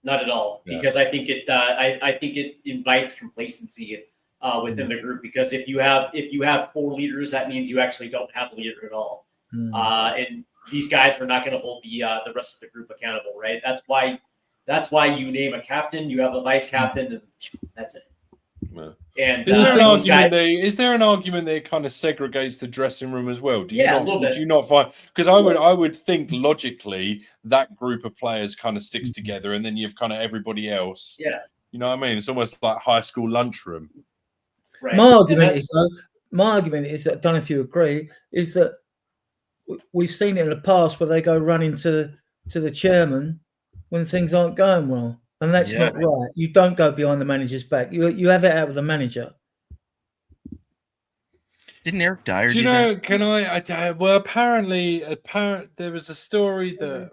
Not at all. Yeah. Because I think I think it invites complacency within the group. Because if you have 4 leaders, that means you actually don't have a leader at all. And these guys are not going to hold the rest of the group accountable, right? That's why you name a captain, you have a vice captain, and that's it. Yeah. And Is there an those argument guys, there? Is there an argument that it kind of segregates the dressing room as well? Do you Yeah, a not? little bit. Do you not find? Because I would think logically that group of players kind of sticks together, and then you've kind of everybody else. Yeah. You know what I mean? It's almost like high school lunchroom. right? my And argument that's- is though, my argument is that I don't know if you agree, is that we've seen it in the past where they go running to the chairman when things aren't going well, and that's Yeah. not right. You don't go behind the manager's back. You have it out with the manager. Didn't Eric Dyer Do you do know? that? Can I? Well, apparently, there was a story that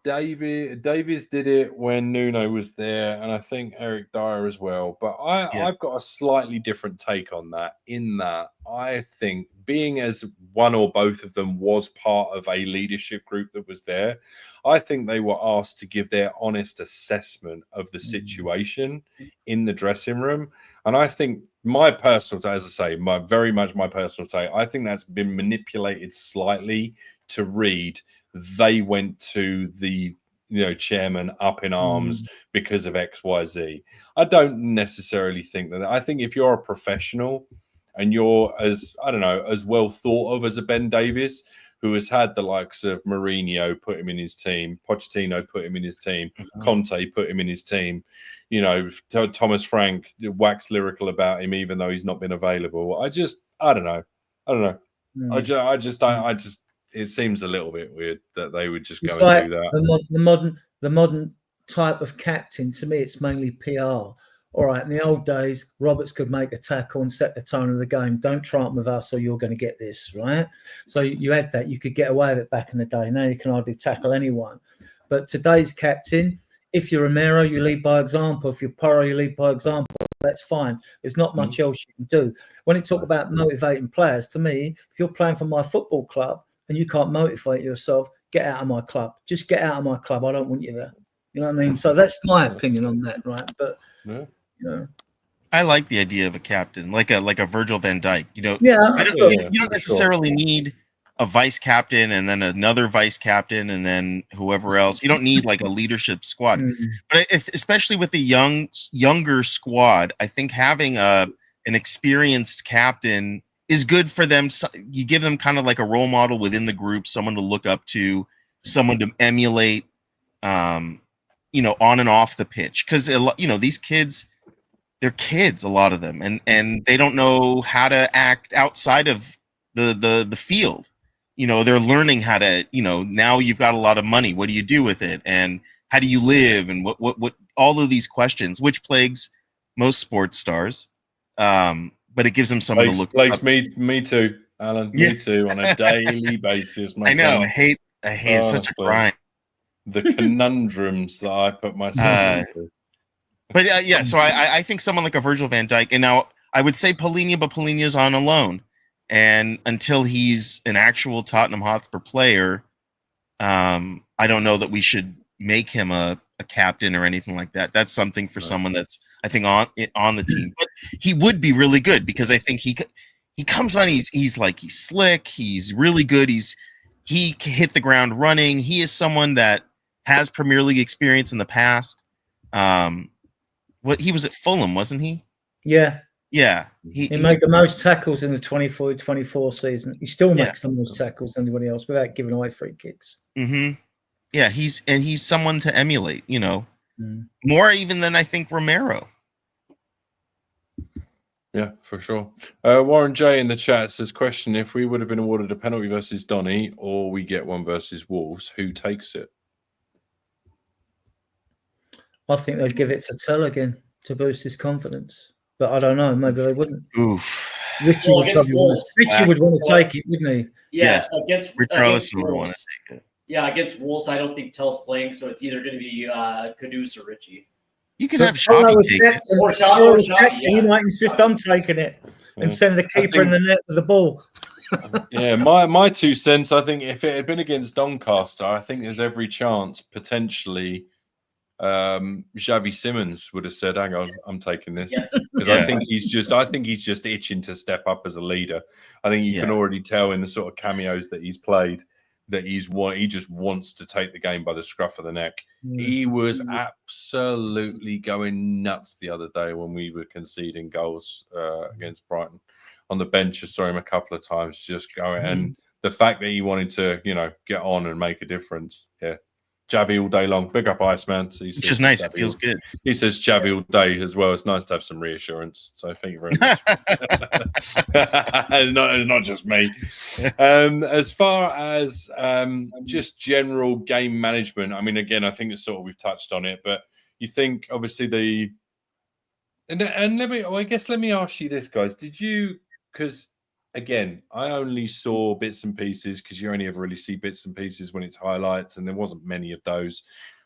Davies did it when Nuno was there, and I think Eric Dyer as well. But Yeah. I've got a slightly different take on that. In that, I think being as one or both of them was part of a leadership group that was there, I think they were asked to give their honest assessment of the situation in the dressing room. And I think my personal take, as I say, very much my personal take, I think that's been manipulated slightly to read they went to the chairman up in arms because of XYZ. I don't necessarily think that. I think if you're a professional and you're as well thought of as a Ben Davies, who has had the likes of Mourinho put him in his team, Pochettino put him in his team, Conte put him in his team, Thomas Frank waxed lyrical about him even though he's not been available. I don't know. It seems a little bit weird that they would just It's go like and do that. the modern type of captain. To me, it's mainly PR. All right, in the old days, Roberts could make a tackle and set the tone of the game. Don't try it with us, or you're going to get this, right? So you had that. You could get away with it back in the day. Now you can hardly tackle anyone. But today's captain, if you're Romero, you lead by example. If you're Porro, you lead by example. That's fine. There's not much else you can do. When you talk about motivating players, to me, if you're playing for my football club and you can't motivate yourself, get out of my club. Just get out of my club. I don't want you there. You know what I mean? So that's my opinion on that, right? But I like the idea of a captain, like a Virgil van Dijk. You don't necessarily need a vice captain and then another vice captain and then whoever else. You don't need like a leadership squad. But especially with the younger squad, I think having an experienced captain is good for them. So you give them kind of like a role model within the group, someone to look up to, someone to emulate, on and off the pitch. Because these kids, they're kids, a lot of them, and they don't know how to act outside of the field. They're learning how to. Now you've got a lot of money. What do you do with it? And how do you live? And what all of these questions, which plagues most sports stars. But it gives them someone to look up. Me too, Alan. Me too, on a daily basis. I know. I hate it's such a grind. The conundrums that I put myself into. But so I think someone like a Virgil van Dijk, and now I would say Palhinha, but Palhinha's on a loan, and until he's an actual Tottenham Hotspur player, I don't know that we should make him a captain or anything like that. That's something for someone that's, I think, on the team. But he would be really good because I think he comes on. He's slick. He's really good. He hit the ground running. He is someone that has Premier League experience in the past. He was at Fulham, wasn't he? Yeah. Yeah. He made the most tackles in the 24 season. He still makes the most tackles than anybody else without giving away free kicks. Mm-hmm. Yeah, he's someone to emulate, more even than I think Romero. Yeah, for sure. Warren J in the chat says, question, if we would have been awarded a penalty versus Donny or we get one versus Wolves, who takes it? I think they'd give it to Tell again to boost his confidence. But I don't know. Maybe they wouldn't. Oof. Richie Well, would against probably want Wolves. Richie would want to take it, wouldn't he? Yeah, Yes. against Richarlison would want Wolves. to take it. Yeah, against Wolves, I don't think Tell's playing, so it's either going to be Kudus or Richie. You could But have Tell Xavi was take it. captain. Or Tell Xavi, was yeah. captain. He might insist I'm taking it and Yeah. send the keeper in the net with the ball. Yeah, my 2 cents. I think if it had been against Doncaster, I think there's every chance potentially Xavi Simons would have said, "Hang on, I'm taking this," because Yeah. I think he's just itching to step up as a leader. I think you can already tell in the sort of cameos that he's played that he just wants to take the game by the scruff of the neck. He was absolutely going nuts the other day when we were conceding goals against Brighton. On the bench, I saw him a couple of times just going, and the fact that he wanted to, get on and make a difference. Yeah, Xavi all day long. Big up Iceman. Which is nice. It feels good. He says Xavi all day as well. It's nice to have some reassurance. So thank you very much. not just me. As far as just general game management, I mean, again, I think it's sort of we've touched on it, but you think obviously and let me ask you this, guys. Did you? Because again, I only saw bits and pieces because you only ever really see bits and pieces when it's highlights, and there wasn't many of those.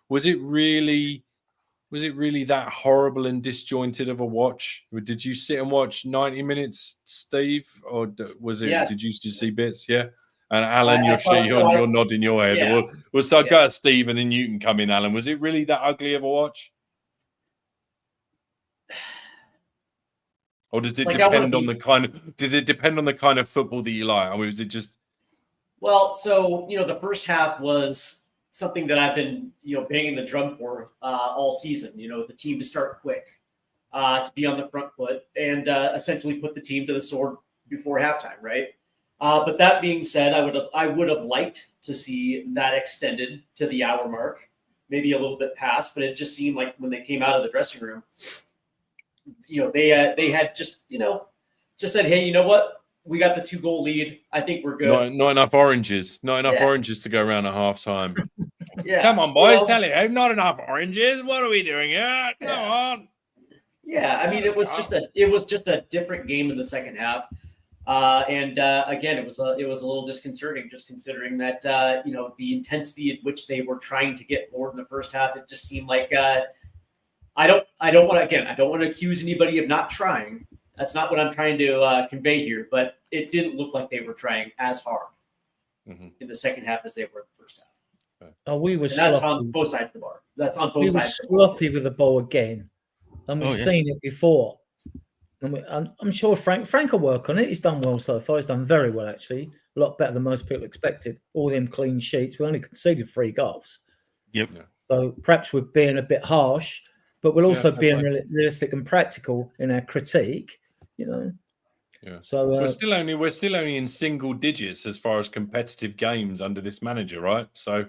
Was it really that horrible and disjointed of a watch? Did you sit and watch 90 minutes, Steve, or was it? Yeah. Did you see bits? Yeah. And Alan, I saw- you're nodding your head. Yeah. I'll go at Steve and then you can come in, Alan. Was it really that ugly of a watch? Or does it depend on the kind of? Did it depend on the kind of football that you like? Or was it just? Well, so the first half was something that I've been banging the drum for all season. The team to start quick, to be on the front foot, and essentially put the team to the sword before halftime, right? But that being said, I would have liked to see that extended to the hour mark, maybe a little bit past. But it just seemed like when they came out of the dressing room, they had just said, hey, you know what? We got the 2-goal lead. I think we're good. Not enough oranges. Not enough oranges to go around at halftime. Yeah. Come on, boys. Not enough oranges. What are we doing here? Come on. Yeah, I mean, it was just a different game in the second half. Again, it was a little disconcerting, just considering that the intensity at which they were trying to get forward in the first half. It just seemed like I don't want to accuse anybody of not trying. That's not what I'm trying to convey here. But it didn't look like they were trying as hard in the second half as they were in the first half. Oh, we were. That's on both sides of the bar. That's on both we sides. We were sloppy with the ball again, and we've seen it before. And I'm sure Frank will work on it. He's done well so far. He's done very well, actually. A lot better than most people expected. All them clean sheets. We only conceded 3 goals. Yep. So perhaps we're being a bit harsh, but we're also being realistic and practical in our critique. Yeah. So we're still only in single digits as far as competitive games under this manager, right? So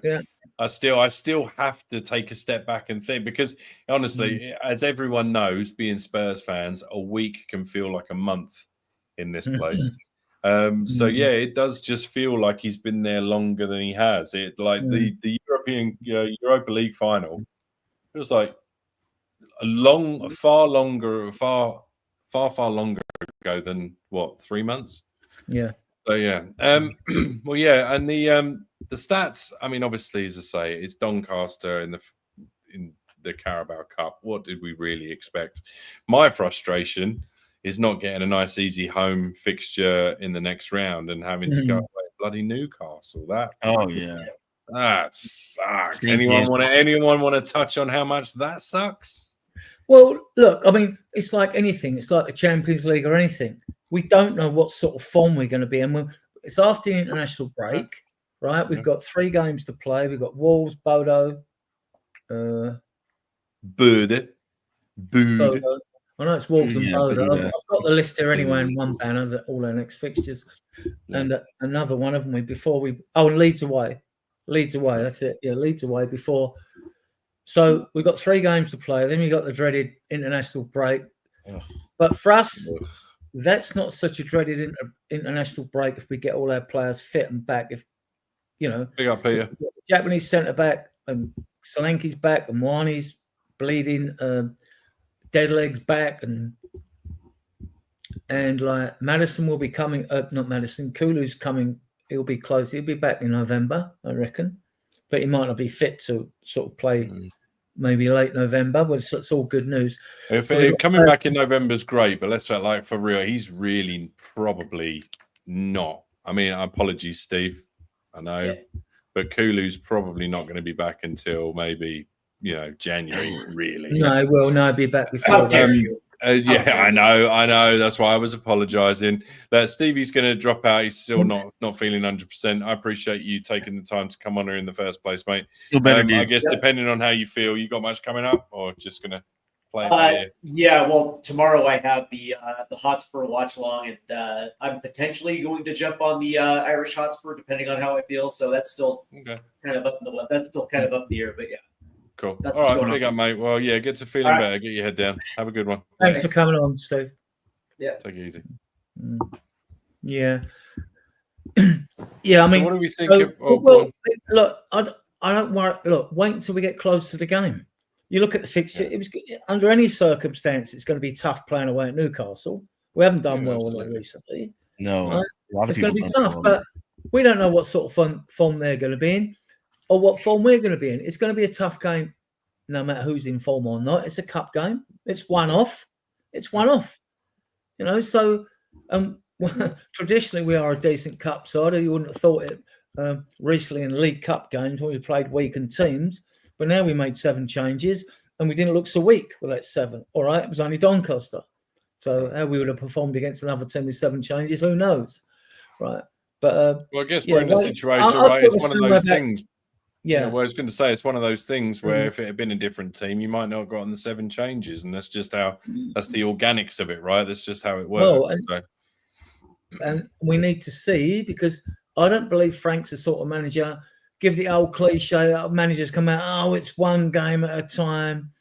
I still have to take a step back and think, because honestly, as everyone knows, being Spurs fans, a week can feel like a month in this place. So it does just feel like he's been there longer than he has. It the European Europa League final feels like far longer ago than 3 months. Yeah. So and the stats, I mean, obviously, as I say, it's Doncaster in the Carabao Cup. What did we really expect? My frustration is not getting a nice easy home fixture in the next round and having to go away bloody Newcastle. That sucks. Anyone want to touch on how much that sucks? Well, look, I mean, it's like anything. It's like the Champions League or anything. We don't know what sort of form we're going to be in. It's after the international break, right? We've got 3 games to play. We've got Wolves, Bodo. Bodo. I know it's Wolves and Bodo. I've got the list here anyway in one banner, that all our next fixtures. And another one, haven't we? And Leeds away. That's it. Yeah, Leeds away before. So we've got 3 games to play. Then we got the dreaded international break. But for us, that's not such a dreaded international break if we get all our players fit and back. If big up Peter, Japanese centre back and Solanke's back and Mwani's bleeding, dead legs back, and like Madison will be coming. Not Madison. Kulu's coming. He'll be close. He'll be back in November, I reckon, but he might not be fit to sort of play. Maybe late November, but it's all good news. If So coming back in November is great, but let's say, like, for real, he's really probably not. I mean, apologies, Steve. I know, but Kulu's probably not going to be back until maybe January. Really? No, well, no, I'll be back before. Yeah, I know. That's why I was apologising. But Stevie's going to drop out. He's still not feeling 100%. I appreciate you taking the time to come on here in the first place, mate. Feel better, I guess depending on how you feel, you got much coming up, or just going to play it by ear? Yeah, well, tomorrow I have the Hotspur watch along, and I'm potentially going to jump on the Irish Hotspur, depending on how I feel. So that's still kind of up in the air. But yeah. Cool. All right, big up, mate. Well, yeah, get to feeling better. Get your head down. Have a good one. Thanks for coming on, Steve. Yeah. Take it easy. Yeah. Yeah, I mean, what do we think? Look, I don't worry. Look, wait until we get close to the game. You look at the fixture. It was under any circumstance, it's going to be tough playing away at Newcastle. We haven't done well with it recently. No, right? It's going to be tough, but we don't know what sort of form they're going to be in, or what form we're going to be in. It's going to be a tough game, no matter who's in form or not. It's a cup game. It's one off. So traditionally we are a decent cup side. You wouldn't have thought it recently in League Cup games when we played weakened teams. But now we made 7 changes and we didn't look so weak with that 7. All right, it was only Doncaster. So how we would have performed against another team with 7 changes, who knows? Right. But I guess we're in a situation, right? It's one of those things. Yeah. Well, I was going to say, it's one of those things where if it had been a different team, you might not have gotten the 7 changes. And that's just that's the organics of it, right? That's just how it works. And we need to see, because I don't believe Frank's the sort of manager. Give the old cliche, managers come out, it's one game at a time.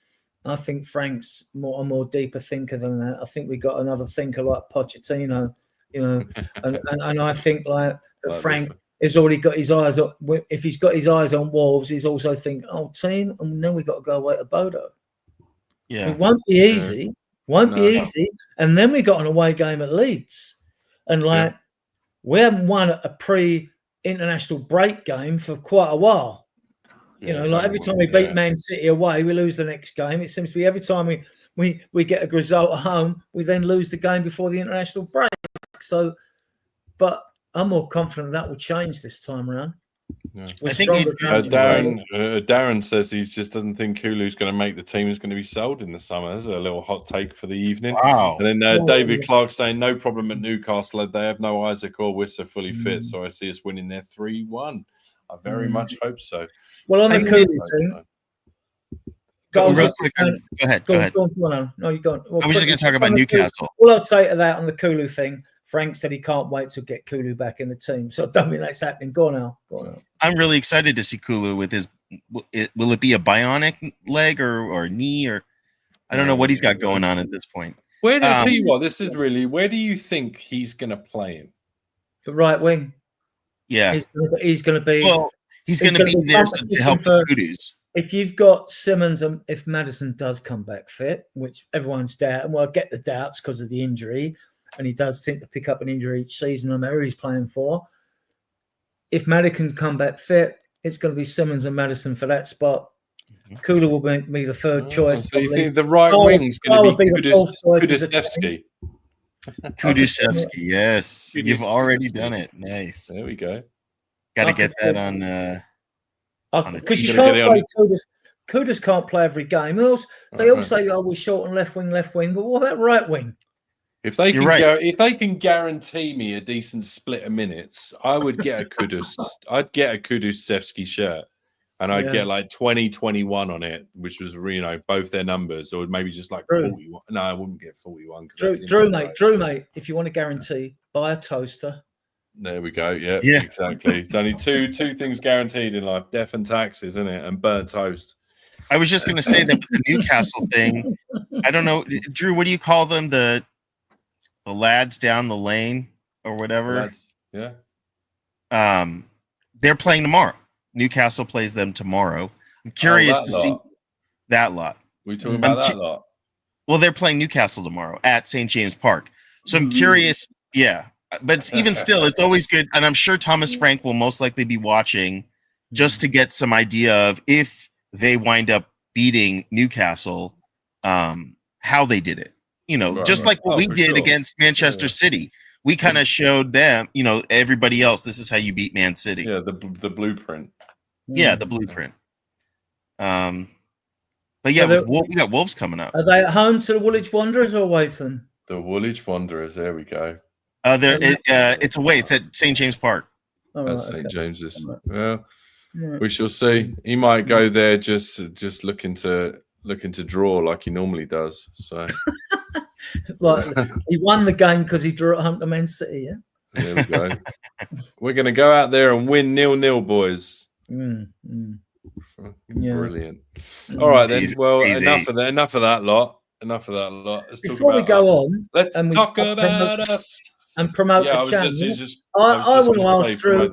I think Frank's a more deeper thinker than that. I think we got another thinker like Pochettino, and I think like Frank has already got his eyes on. If he's got his eyes on Wolves, he's also thinking, team, and then we got to go away to Bodo. Yeah, it won't be easy. Easy. And then we got an away game at Leeds, and we haven't won a pre-international break game for quite a while. Every time we beat Man City away, we lose the next game. It seems to be every time we get a result at home, we then lose the game before the international break. So, but I'm more confident that will change this time around. Yeah. I think Darren says he just doesn't think Kulu's going to make the team. Is going to be sold in the summer. There's a little hot take for the evening. Wow. And then David Clark saying no problem at Newcastle. They have no Isaac or Wisser fully fit, so I see us winning there 3-1. I very much hope so. Well, on the Kulu thing, go ahead. No, you go. I was just going to talk about Newcastle. All I'd say to that on the Kulu thing, Frank said he can't wait to get Kulu back in the team. So I don't think that's happening. Go on now. I'm really excited to see Kulu with his. Will it be a bionic leg or knee or I don't know what he's got going on at this point. Where do I tell you what? This is really. Where do you think he's going to play in? The right wing. Yeah, he's going to be. Well, he's going to be there to help the Kudus. If you've got Simmons and if Maddison does come back fit, which everyone's doubting, well, I get the doubts because of the injury, and he does seem to pick up an injury each season, no matter who he's playing for. If Maddison come back fit, it's going to be Simmons and Maddison for that spot. Kulu will be the third choice. So you think the right wing's going to be Kudusevsky? Kudusevsky, yes. You've already done it. Nice. There we go. Got to get that on because you can't play Kudus can't play every game. They all say, we're short on left wing. But what about right wing? If they can if they can guarantee me a decent split of minutes, I would get a Kudus. I'd get a Kudusevsky shirt. And I'd get like 20-21 on it, which was both their numbers, or maybe just like 41. No, I wouldn't get 41. Drew, mate, if you want to guarantee, buy a toaster. There we go. Yeah, exactly. It's only two things guaranteed in life: death and taxes, isn't it? And burnt toast. I was just going to say that with the Newcastle thing. I don't know, Drew. What do you call them? The lads down the lane or whatever. They're playing tomorrow. Newcastle plays them tomorrow. I'm curious to see that lot. We talking about that lot? Well, they're playing Newcastle tomorrow at St. James Park. So I'm curious. Yeah. But even still, it's always good. And I'm sure Thomas Frank will most likely be watching just to get some idea of if they wind up beating Newcastle, how they did it. You know, just like what we did against Manchester City. We kind of showed them, you know, everybody else, this is how you beat Man City. Yeah, the blueprint. Yeah, the blueprint. But yeah, So we got Wolves coming up. Are they at home to the Woolwich Wanderers or away to them? The Woolwich Wanderers. There we go. It's away. It's at St. James Park. That's St. James's. Well, we shall see. He might go there just looking to draw like he normally does. So, he won the game because he drew at home to Man City. Yeah. There we go. We're going to go out there and win 0-0, boys. Brilliant. All right then. Well, enough of that lot. Let's Before we go on, let's talk about us and promote the channel. I want to ask Drew.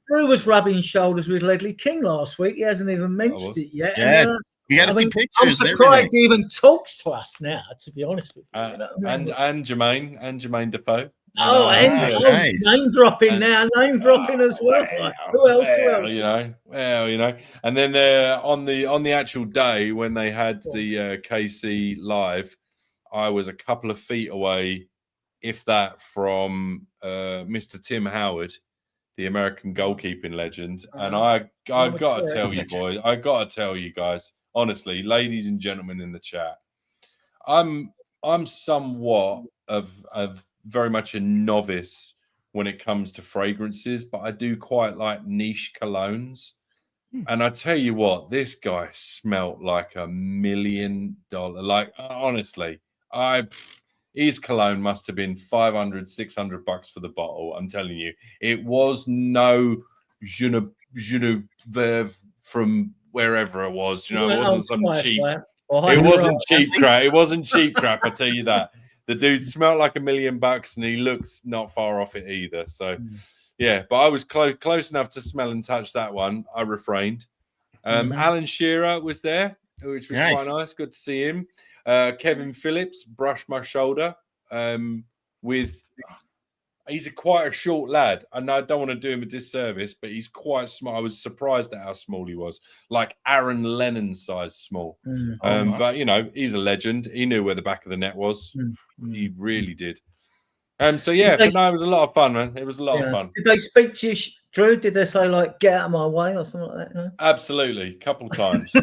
Drew was rubbing shoulders with Ledley King last week. He hasn't even mentioned it yet. Yes. You got to see pictures. I'm surprised he even talks to us now, to be honest with you. And Jermaine Defoe. Nice. Name dropping now, name dropping as well. Who else? You know. And then on the actual day when they had the KC live, I was a couple of feet away, if that, from Mr. Tim Howard, the American goalkeeping legend. And I got to tell you, boys, I got to tell you guys, honestly, ladies and gentlemen in the chat, I'm somewhat of very much a novice when it comes to fragrances, but I do quite like niche colognes. And I tell you what, this guy smelt like $1 million. Like, honestly, his cologne must have been $500-$600 for the bottle. I'm telling you, it was no Genevieve from wherever it was. You know, it wasn't some cheap. It wasn't cheap crap. It wasn't cheap crap. I tell you that. The dude smelled like $1 million, and he looks not far off it either. So, yeah, but I was close enough to smell and touch that one. I refrained. Alan Shearer was there, which was quite nice. Good to see him. Kevin Phillips brushed my shoulder with. He's quite a short lad. I know I don't want to do him a disservice, but he's quite small. I was surprised at how small he was, like Aaron Lennon size small. But you know, he's a legend. He knew where the back of the net was. He really did. So yeah, but no, it was a lot of fun, man. It was a lot of fun. Did they speak to you, Drew? Did they say like "get out of my way" or something like that? No? Absolutely, a couple of times.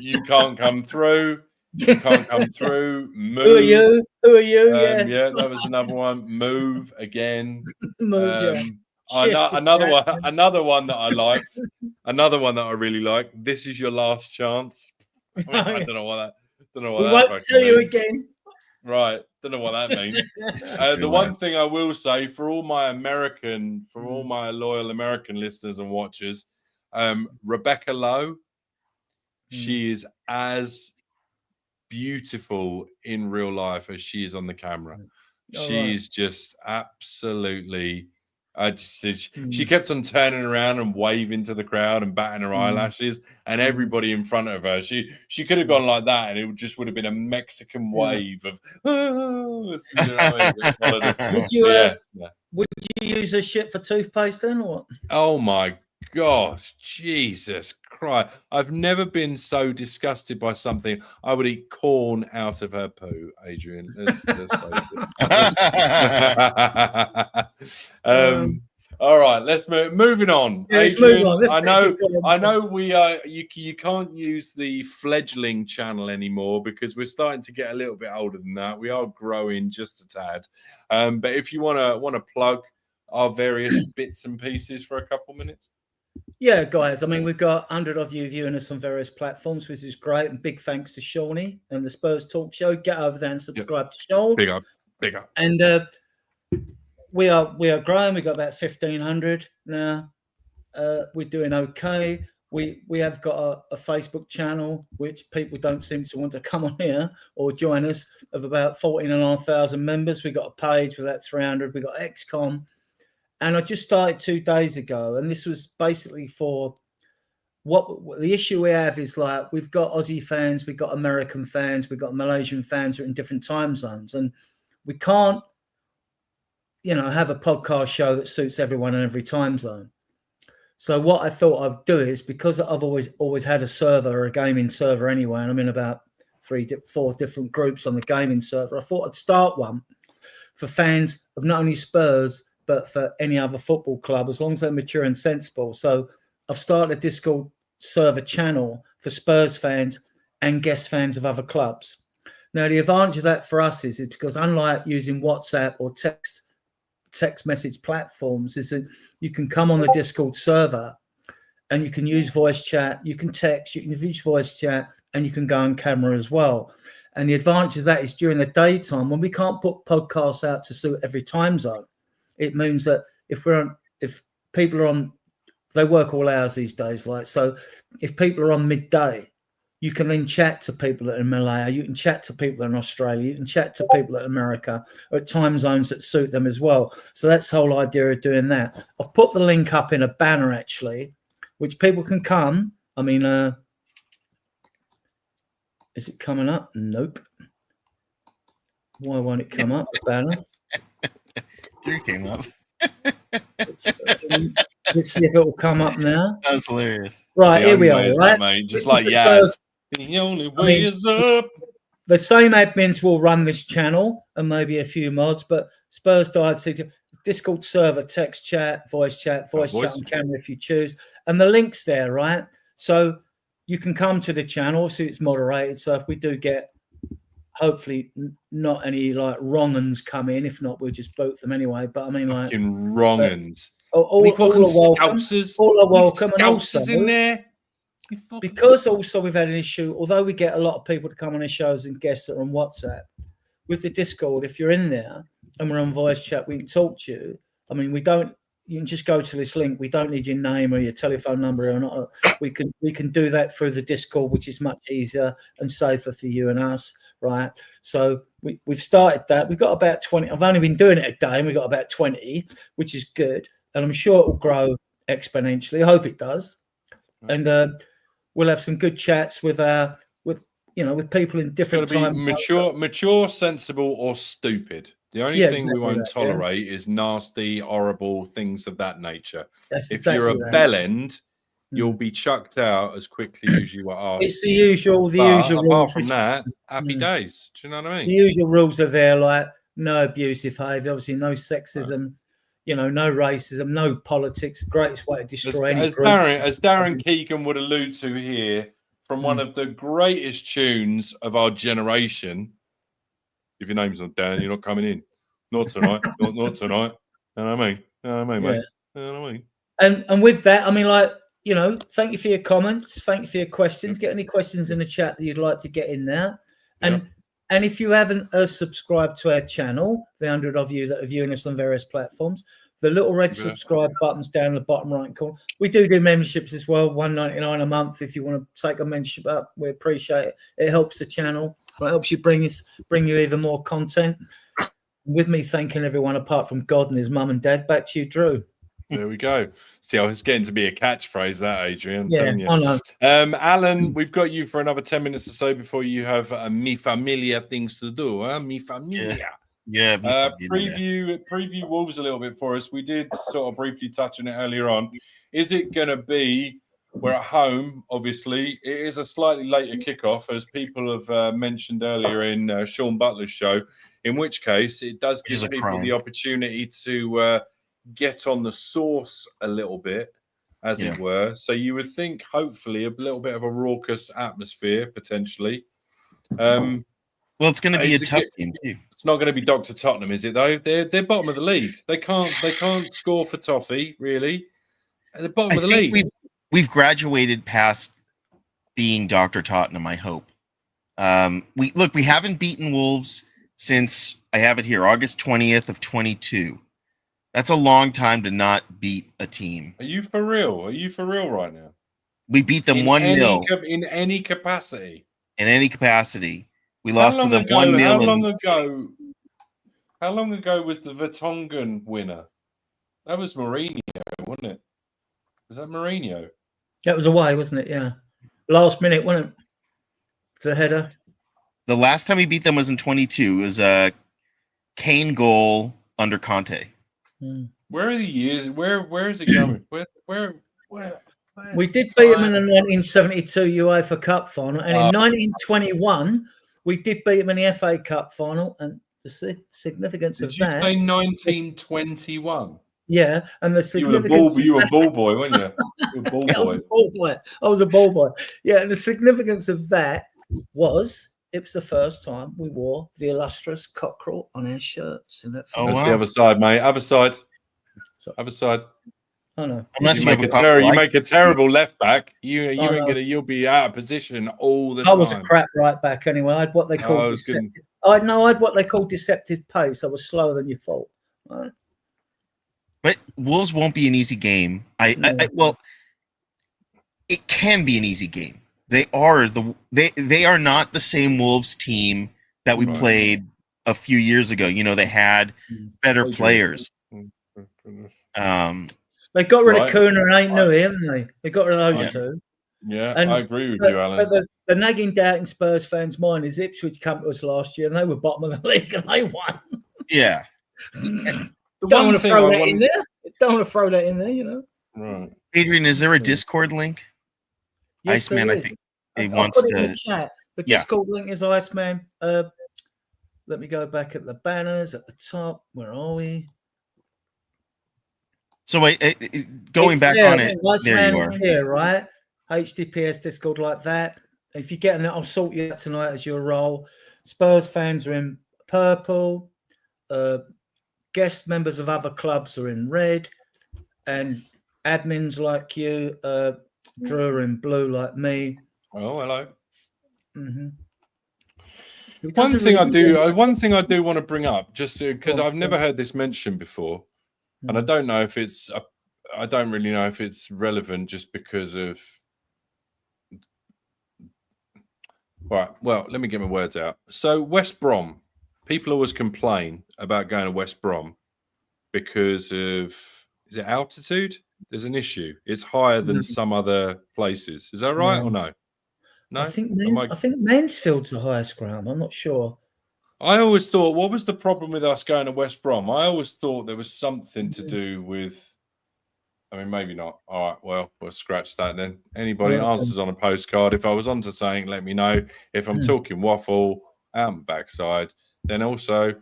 You can't come through. You can't come through. Move. Who are you? Who are you? Yeah, that was another one. Move again. Move. Another one that I liked. Another one that I really liked. This is your last chance. I don't know what that. We won't see you again. Right. Don't know what that means. The one thing I will say for all my loyal American listeners and watchers, Rebecca Lowe, she is as beautiful in real life as she is on the camera. She's just absolutely. She kept on turning around and waving to the crowd and batting her eyelashes, and everybody in front of her. She could have gone like that, and it just would have been a Mexican wave of. Would you use her shit for toothpaste then, or what? Oh my gosh, Jesus Christ! I've never been so disgusted by something. I would eat corn out of her poo, Adrian. Let's face it. All right, let's moving on. Adrian, I know we are. You can't use the fledgling channel anymore because we're starting to get a little bit older than that. We are growing just a tad. But if you want to plug our various bits and pieces for a couple minutes. Yeah, guys. I mean, we've got 100 of you viewing us on various platforms, which is great. And big thanks to Shawnee and the Spurs Talk Show. Get over there and subscribe to Shaw. Big up. And we are growing. We've got about 1,500 now. We're doing okay. We have got a Facebook channel, which people don't seem to want to come on here or join us, of about 14,500 members. We've got a page with about 300. We've got XCOM. And I just started 2 days ago, and this was basically for what the issue we have is like we've got Aussie fans, we've got American fans, we've got Malaysian fans who are in different time zones, and we can't, have a podcast show that suits everyone in every time zone. So what I thought I'd do is, because I've always had a server or a gaming server anyway, and I'm in about 4 different groups on the gaming server, I thought I'd start one for fans of not only Spurs but for any other football club, as long as they're mature and sensible. So I've started a Discord server channel for Spurs fans and guest fans of other clubs. Now, the advantage of that for us is because, unlike using WhatsApp or text message platforms, is that you can come on the Discord server and you can use voice chat, you can text, you can use voice chat, and you can go on camera as well. And the advantage of that is during the daytime, when we can't put podcasts out to suit every time zone, it means that if people are on, they work all hours these days, like, so if people are on midday, you can then chat to people that are in Malaya, you can chat to people in Australia, you can chat to people in America, or at time zones that suit them as well. So that's the whole idea of doing that. I've put the link up in a banner, actually, which people can come. I mean, is it coming up? Nope. Why won't it come up, banner? It came up. Let's see if it will come up now. That was hilarious. Right, The here we only way are, is right? up, mate. Just This like is the Yaz. Spurs. The only way is up. The same admins will run this channel and maybe a few mods, but Spurs Died City, Discord server, text chat, voice chat voice. on camera if you choose. And the link's there, right? So you can come to the channel. Obviously, it's moderated. So if we do get, hopefully, not any like wrong uns come in. If not, we'll just boot them anyway. But I mean, like, Fucking wrong uns. all Any fucking are welcome. scousers. All are welcome. And Scousers also, in there. because also we've had an issue, although we get a lot of people to come on our shows and guests that are on WhatsApp, with the Discord, if you're in there and we're on voice chat, we can talk to you. I mean, you can just go to this link. We don't need your name or your telephone number or not. We can do that through the Discord, which is much easier and safer for you and us, right? So we've started that. We've got about 20. I've only been doing it a day and we've got about 20, which is good. And I'm sure it will grow exponentially. I hope it does. And we'll have some good chats with people in different times. Mature, sensible, or stupid. The only thing we won't tolerate is nasty, horrible things of that nature. If you're a bellend, you'll be chucked out as quickly as you were asked. It's the usual. Apart rules, from that, happy days. Do you know what I mean? The usual rules are there, like no abusive behaviour, obviously no sexism, no racism, no politics. Greatest way to destroy any group. As Darren Keegan would allude to here, from one of the greatest tunes of our generation. If your name's not Dan, you're not coming in. Not tonight. not tonight. You know what I mean? You know what I mean, mate? You know what I mean? And with that, I mean, like, thank you for your comments. Thank you for your questions. Get any questions in the chat that you'd like to get in there. And if you haven't subscribed to our channel, the 100 of you that are viewing us on various platforms, the little red subscribe button's down in the bottom right corner. We do memberships as well, $1.99 a month. If you want to take a membership up, we appreciate it. It helps the channel. It helps you bring you even more content. With me thanking everyone apart from God and his mum and dad. Back to you, Drew. There we go. See, I was getting to be a catchphrase, that, Adrian. I'm telling you. I know. Alan, we've got you for another 10 minutes or so before you have Mi Familia things to do. Mi Familia. Yeah. Preview Wolves a little bit for us. We did sort of briefly touch on it earlier on. Is it going to be? We're at home, obviously. It is a slightly later kickoff, as people have mentioned earlier in Sean Butler's show, in which case it does give people the opportunity to get on the sauce a little bit, as it were. So you would think, hopefully, a little bit of a raucous atmosphere, potentially. Well, it's going to be a tough game, too. It's not going to be Dr. Tottenham, is it, though? They're bottom of the league. They can't score for toffee, really. At the bottom of the league. We've graduated past being Dr. Tottenham, I hope. We haven't beaten Wolves since, I have it here, August 20th of 22. That's a long time to not beat a team. Are you for real? Are you for real right now? We beat them 1-0. In any capacity. In any capacity. We lost to them 1-0. How long ago was the Vertonghen winner? That was Mourinho, wasn't it? Was that Mourinho? That was away, wasn't it? Yeah. Last minute, wasn't it? The header. The last time we beat them was in 22. It was a Kane goal under Conte. Where are the years? Where is it going? Where We did beat them in the 1972 UEFA Cup final, and in 1921 we did beat them in the FA Cup final. And the significance Did of you that, say 1921? yeah, and the You were a significance. you were a ball boy, weren't you? You were a ball Yeah, I was boy. a ball boy. I was a ball boy. Yeah, and the significance of that was it was the first time we wore the illustrious cockerel on our shirts. In that Oh, That's wow. the other side, mate. Other side. So- Other side. Oh no. Unless You you have make a a couple, you make a terrible left back. You Oh, ain't no. gonna. You'll be out of position all the I was a time. crap right back anyway. I had what they call I was good. deceptive. I had what they call deceptive pace. I was slower than you thought. Right? But Wolves won't be an easy game. Well, it can be an easy game. They are not the same Wolves team that we Right. played a few years ago. You know, they had better players. They got rid Right. of Kuna and Ain't Nui, haven't they? They got rid of those Yeah. two. Yeah, And- I agree with But, you, Alan. but the nagging doubt in Spurs fans' mind is Ipswich come to us last year and they were bottom of the league and they won. Yeah. The Don't want to thing throw I that wanted- in there. Don't want to throw that in there, you know. Right. Adrian, is there a Discord link? Iceman, there I is. think he I'll wants put it in to. the chat. The Yeah. Discord link is Iceman. Let me go back at the banners at the top. Where are we? So wait, going It's back there, on it, there Iceman you are. is here, right? HTTPS Discord like that. If you get in it, I'll sort you out tonight as your role. Spurs fans are in purple. Guest members of other clubs are in red. And admins like you, Drew are in blue like me. Oh, hello. Mm-hmm. One thing I do want to bring up, just because Go on, I've never heard this mentioned before, and I don't know if it's, I don't really know if it's relevant, just because of. Right. Well, let me get my words out. So West Brom, people always complain about going to West Brom because of, is it altitude? There's an issue. It's higher than some other places. Is that right or no? No. I think Mansfield's the highest ground. I'm not sure. I always thought, what was the problem with us going to West Brom? I always thought there was something to do with. I mean, maybe not. All right, well, we'll scratch that then. Anybody answers on a postcard. If I was onto saying, let me know. If I'm talking waffle, out my backside, then also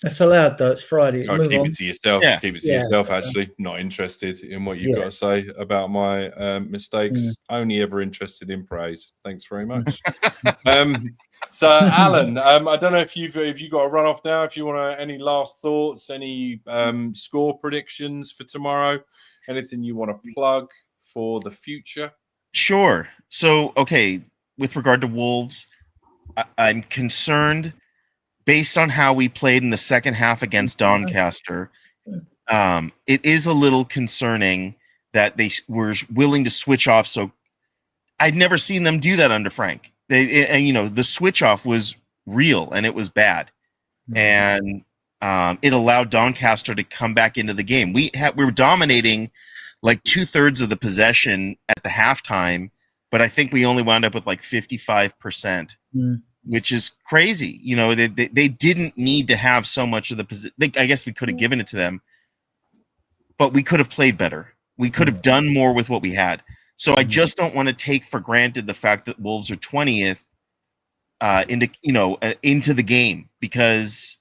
That's allowed though. It's Friday. keep Move on. it to yourself. Yeah. Keep it to Yeah. yourself. Actually, not interested in what you've Yeah. got to say about my mistakes. Only ever interested in praise. Thanks very much. So, Alan, I don't know if you got to run off now. If you want to, any last thoughts, any score predictions for tomorrow, anything you want to plug for the future? Sure. So, okay, with regard to Wolves, I'm concerned based on how we played in the second half against Doncaster. It is a little concerning that they were willing to switch off. So I'd never seen them do that under Frank. And you know, the switch off was real and it was bad. And it allowed Doncaster to come back into the game. We were dominating like 2/3 of the possession at the halftime, but I think we only wound up with like 55%, which is crazy. You know, they didn't need to have so much of the position. I guess we could have given it to them, but we could have played better. We could have done more with what we had. So I just don't want to take for granted the fact that Wolves are 20th into the game because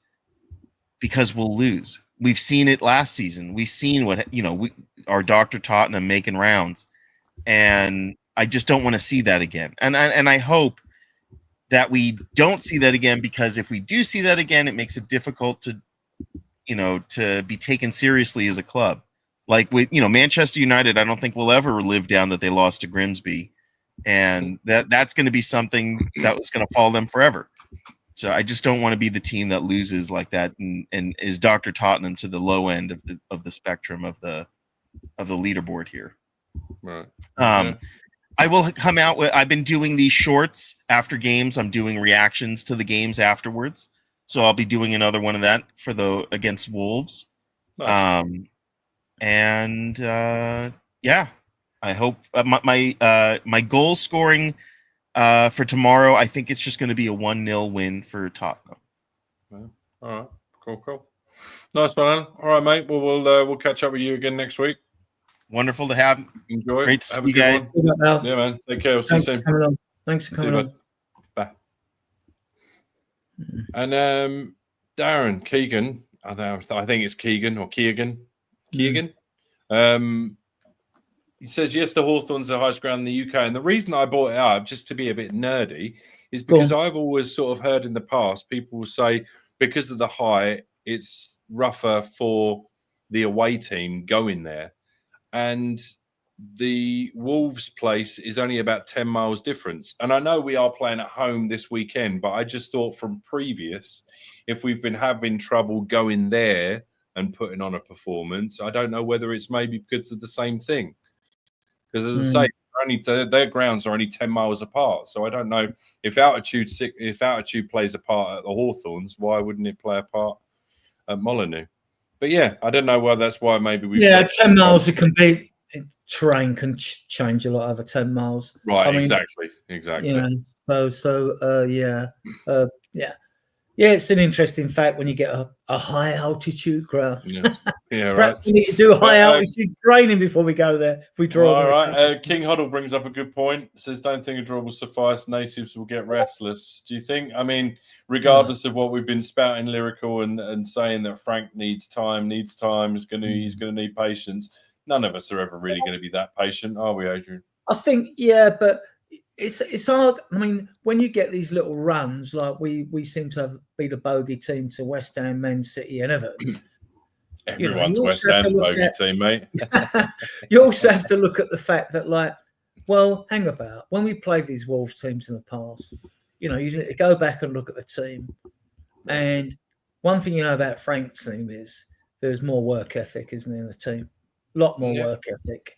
we'll lose. We've seen it last season. We've seen what our Dr. Tottenham making rounds, and I just don't want to see that again. And I hope that we don't see that again, because if we do see that again, it makes it difficult to be taken seriously as a club. Like with Manchester United, I don't think we'll ever live down that they lost to Grimsby, and that's going to be something that was going to follow them forever. So I just don't want to be the team that loses like that and is Dr. Tottenham to the low end of the spectrum of the leaderboard here. Right. I will come out with. I've been doing these shorts after games. I'm doing reactions to the games afterwards, so I'll be doing another one of that for against Wolves. Nice. Yeah, I hope my goal scoring for tomorrow, I think it's just going to be a 1-0 win for Tottenham. All right, cool. Nice one, Alan. All right, mate. Well, we'll catch up with you again next week. Wonderful to have. Enjoy. Great to Have see a good you guys. one. Yeah, man. Take care. We'll see you Thanks for soon. coming on. Thanks for See you, coming on. bud. Bye. And Darren Keegan, I think it's Keegan or Keegan. He says, yes, the Hawthorns are the highest ground in the UK. And the reason I brought it up, just to be a bit nerdy, is because I've always sort of heard in the past people will say because of the height, it's rougher for the away team going there. And the Wolves place is only about 10 miles difference. And I know we are playing at home this weekend, but I just thought from previous, if we've been having trouble going there and putting on a performance, I don't know whether it's maybe because of the same thing. Because as I say, their grounds are only 10 miles apart. So I don't know if altitude plays a part at the Hawthorns, why wouldn't it play a part at Molineux? But yeah, I don't know whether that's why maybe we 10 miles it can be. Terrain can change a lot over 10 miles. Right, I mean, exactly. Yeah. Yeah, it's an interesting fact when you get a high altitude ground. Yeah, Perhaps right. we need to do high altitude training before we go there. If we draw. All right. King Huddle brings up a good point. Says, don't think a draw will suffice. Natives will get restless. Do you think? I mean, regardless of what we've been spouting lyrical and saying that Frank needs time, he's going to need patience. None of us are ever really going to be that patient, are we, Adrian? I think, yeah, but it's hard. I mean, when you get these little runs, like we seem to be the bogey team to West Ham, Man City, and Everton. Everyone's West Ham bogey team, mate. You also have to look at the fact that, like, well, hang about. When we played these Wolves teams in the past, you go back and look at the team. And one thing you know about Frank's team is there's more work ethic, isn't there, in the team? A lot more work ethic.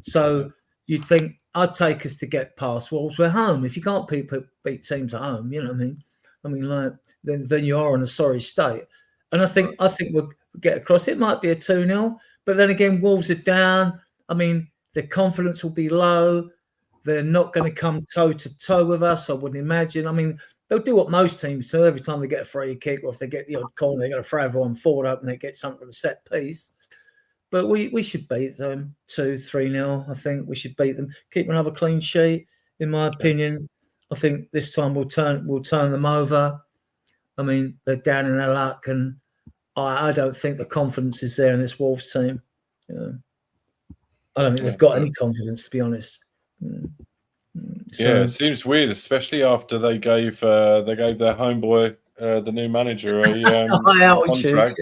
So you'd think I'd take us to get past Wolves. We're home. If you can't beat teams at home, you know what I mean? Like then you are in a sorry state. And I think we'll get across. It might be a 2-0, but then again, Wolves are down. I mean, their confidence will be low. They're not going to come toe to toe with us, I wouldn't imagine. I mean, they'll do what most teams do. Every time they get a free kick or if they get the odd corner, they're going to throw everyone forward up and they get something of a set piece. But we should beat them 2-3-0. I think we should beat them. Keep another clean sheet, in my opinion. I think this time we'll turn them over. I mean, they're down in their luck, and I don't think the confidence is there in this Wolves team. I don't think they've got any confidence, to be honest. It seems weird, especially after they gave their homeboy, the new manager, a high altitude contract.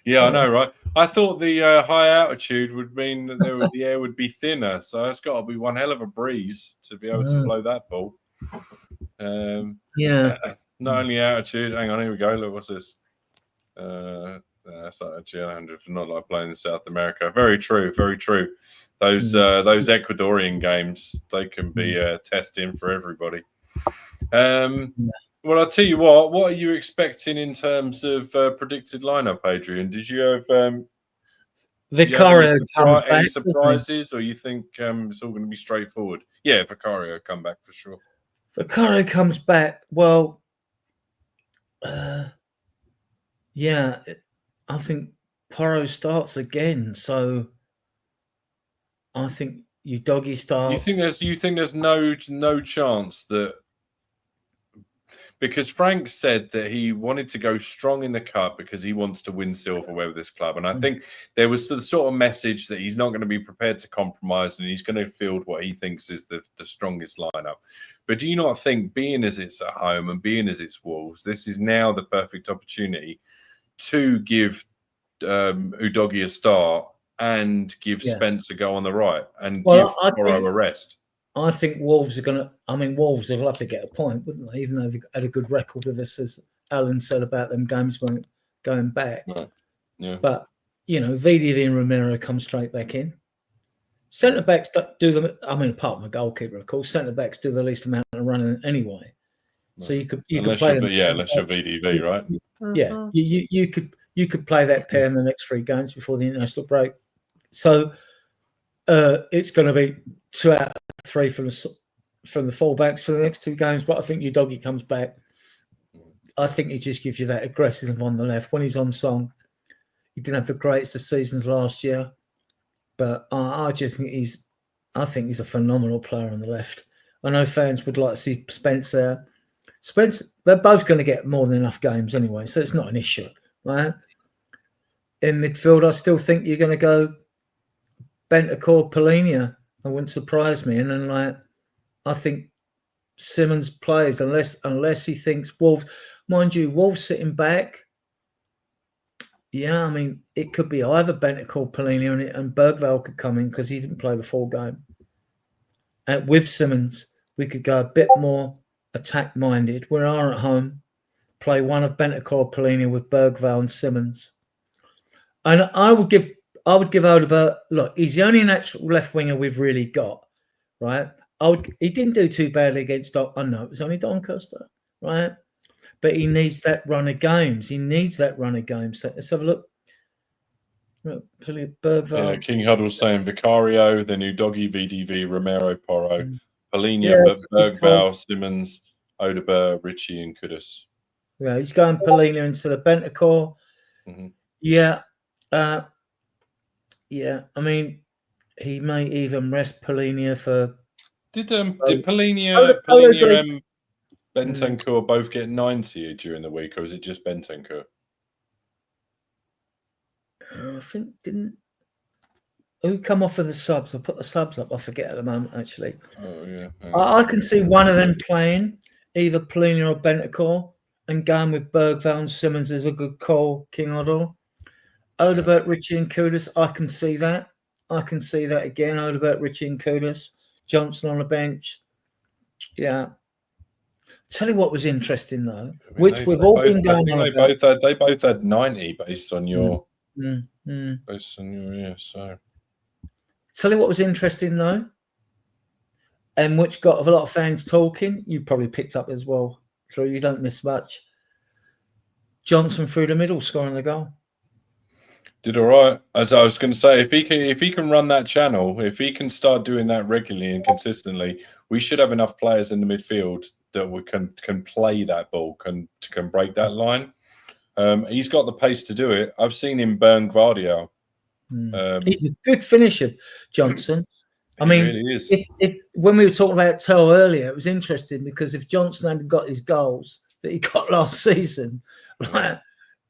Yeah, I know, right? I thought the high altitude would mean that the air would be thinner, so that's got to be one hell of a breeze to be able to blow that ball. Not only altitude. Hang on, here we go. Look, what's this? That's actually 100 for not like playing in South America. Very true. Very true. Those Ecuadorian games, they can be testing for everybody. Well, I'll tell you what are you expecting in terms of predicted lineup, Adrian? Did you have Vicario any surprises, or you think it's all going to be straightforward? Yeah, Vicario come back for sure. Vicario comes back. Well, I think Porro starts again. So I think Udogie starts. You think there's no chance that, because Frank said that he wanted to go strong in the cup because he wants to win silverware with this club, and I think there was the sort of message that he's not going to be prepared to compromise and he's going to field what he thinks is the strongest lineup. But do you not think, being as it's at home and being as it's Wolves, this is now the perfect opportunity to give Udogie a start and give Spence a go on the right and give Porro a rest? I think Wolves are going to. I mean, Wolves will have to get a point, wouldn't they? Even though they've had a good record with us, as Alan said about them games going back. Right. Yeah. But VDD and Romero come straight back in. Centre backs do them. I mean, apart from the goalkeeper, of course, centre backs do the least amount of running anyway. So you could play them. Unless you're VDV, right? Yeah, you could play that pair in the next 3 games before the international break. So It's going to be 2 out of 3 from the fullbacks for the next 2 games, but I think Udogie comes back. I think he just gives you that aggressive on the left. When he's on song, he didn't have the greatest of seasons last year, but I just think he's a phenomenal player on the left. I know fans would like to see Spence there. Spence, they're both going to get more than enough games anyway, so it's not an issue, right? In midfield, I still think you're going to go Bentancur, Polinia. It wouldn't surprise me. And then, I think Simmons plays unless he thinks Wolves, mind you, Wolves sitting back. Yeah, I mean, it could be either Bentancur, Polinia, and Bergvall could come in because he didn't play the full game. And with Simmons, we could go a bit more attack-minded. We are at home. Play one of Bentancur, Polinia with Bergvall and Simmons. And I would give Odegaard, look, he's the only natural left winger we've really got, right? He didn't do too badly against it was only Doncaster, right? But he needs that run of games. So let's have a look. Bergvall. Yeah, King Huddle's saying Vicario, then Udogie, VDV, Romero, Porro, Polinia, Bergvall, Simmons, Odegaard, Ritchie, and Kudus. Yeah, he's going Polinia instead of Bentancur. Mm-hmm. Yeah. I mean, he may even rest Polinia for. Did Polinia and Bentancur both get 90 during the week, or is it just Bentancur? I think didn't. Who come off of the subs? I'll put the subs up. I forget at the moment, actually. Oh, yeah. I can see one of them playing, either Polinia or Bentancur, and going with Bergvall and Simmons is a good call, King Huddle. Odegaard, Ritchie, and Kudus. I can see that. Again. Odegaard, Ritchie, and Kudus. Johnson on the bench. Yeah. Tell you what was interesting though, which we've all been going on about. They both had 90 based on your. So. Tell you what was interesting though, and which got a lot of fans talking. You probably picked up as well, Drew. You don't miss much. Johnson through the middle, scoring the goal. Did all right. As I was going to say, if he can run that channel, if he can start doing that regularly and consistently, we should have enough players in the midfield that we can play that ball, can break that line. He's got the pace to do it. I've seen him burn Gvardiol. He's a good finisher, Johnson. I mean, really is. If when we were talking about Tell earlier, it was interesting because if Johnson hadn't got his goals that he got last season,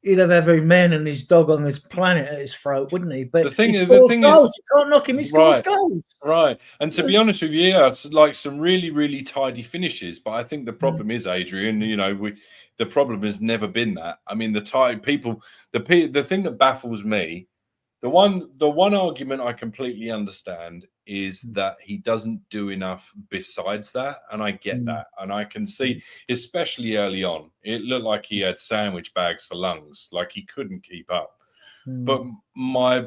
he'd have every man and his dog on this planet at his throat, wouldn't he? But he scores goals. You can't knock him. He scores goals. Right. And to be honest with you, it's like some really, really tidy finishes. But I think the problem is, Adrian, the problem has never been that. I mean, the thing that baffles me, the one argument I completely understand is that he doesn't do enough besides that. And I get that. And I can see, especially early on, it looked like he had sandwich bags for lungs, like he couldn't keep up. But my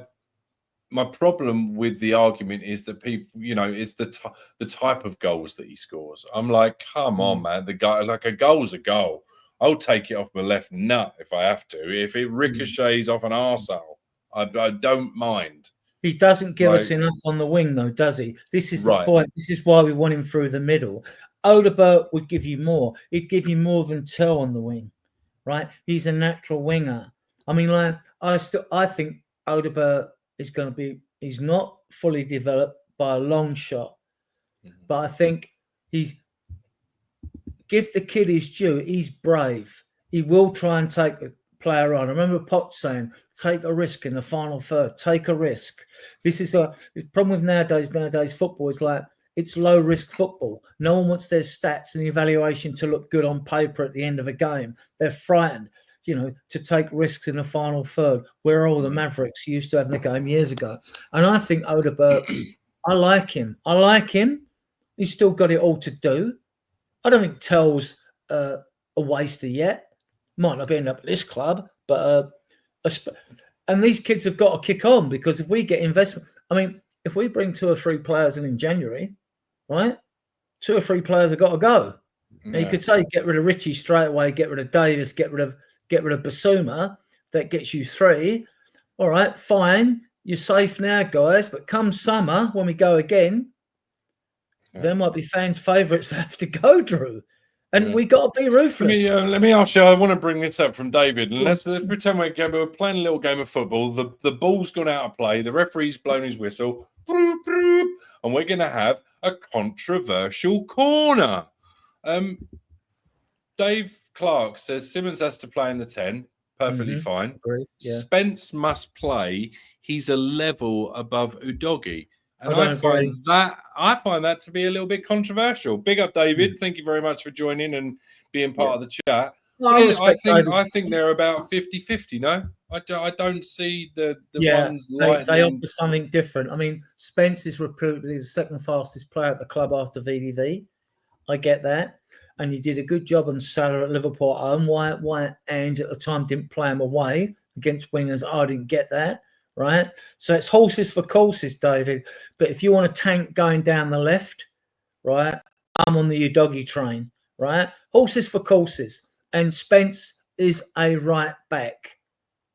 problem with the argument is that people, it's the type of goals that he scores. I'm like, come on, man. The guy, like, a goal's a goal. I'll take it off my left nut if I have to. If it ricochets off an arsehole, I don't mind. He doesn't give us enough on the wing, though, does he? This is the point. This is why we want him through the middle. Odegaard would give you more. He'd give you more than Tell on the wing, right? He's a natural winger. I mean, I think Odegaard is going to be. He's not fully developed by a long shot, but I think give the kid his due. He's brave. He will try and take the player on. I remember Potts saying, take a risk in the final third. Take a risk. This is the problem with nowadays football is like it's low risk football. No one wants their stats and the evaluation to look good on paper at the end of a game. They're frightened, to take risks in the final third, where all the Mavericks used to have in the game years ago. And I think Odegaard, I like him. He's still got it all to do. I don't think Tell's a waster yet. Might not be end up at this club, but and these kids have got to kick on because if we get investment, I mean, if we bring 2 or 3 players in January, right? 2 or 3 players have got to go. Yeah. Now you could say get rid of Ritchie straight away, get rid of Davis, get rid of Basuma. That gets you 3. All right, fine. you're safe now, guys. But come summer, when we go again, Yeah. there might be fans' favourites that have to go, Drew. And Yeah. we got to be ruthless. Let me ask you. I want to bring this up from David, and let's pretend we're playing a little game of football. The ball's gone out of play. The referee's blown his whistle, and we're going to have a controversial corner. Dave Clark says Simmons has to play in the 10. Perfectly fine. Agree. Yeah. Spence must play. He's a level above Udogie. And I find that to be a little bit controversial. Big up, David. Thank you very much for joining and being part of the chat. I think they're about 50-50, no? I don't see the ones lightning. They offer something different. I mean, Spence is reputedly the second fastest player at the club after VDV. I get that. And he did a good job on Salah at Liverpool at home. Why and at the time didn't play him away against wingers. I didn't get that. Right, so it's horses for courses, David. But if you want a tank going down the left, right, I'm on the Udogie train. Right, horses for courses. And Spence is a right back.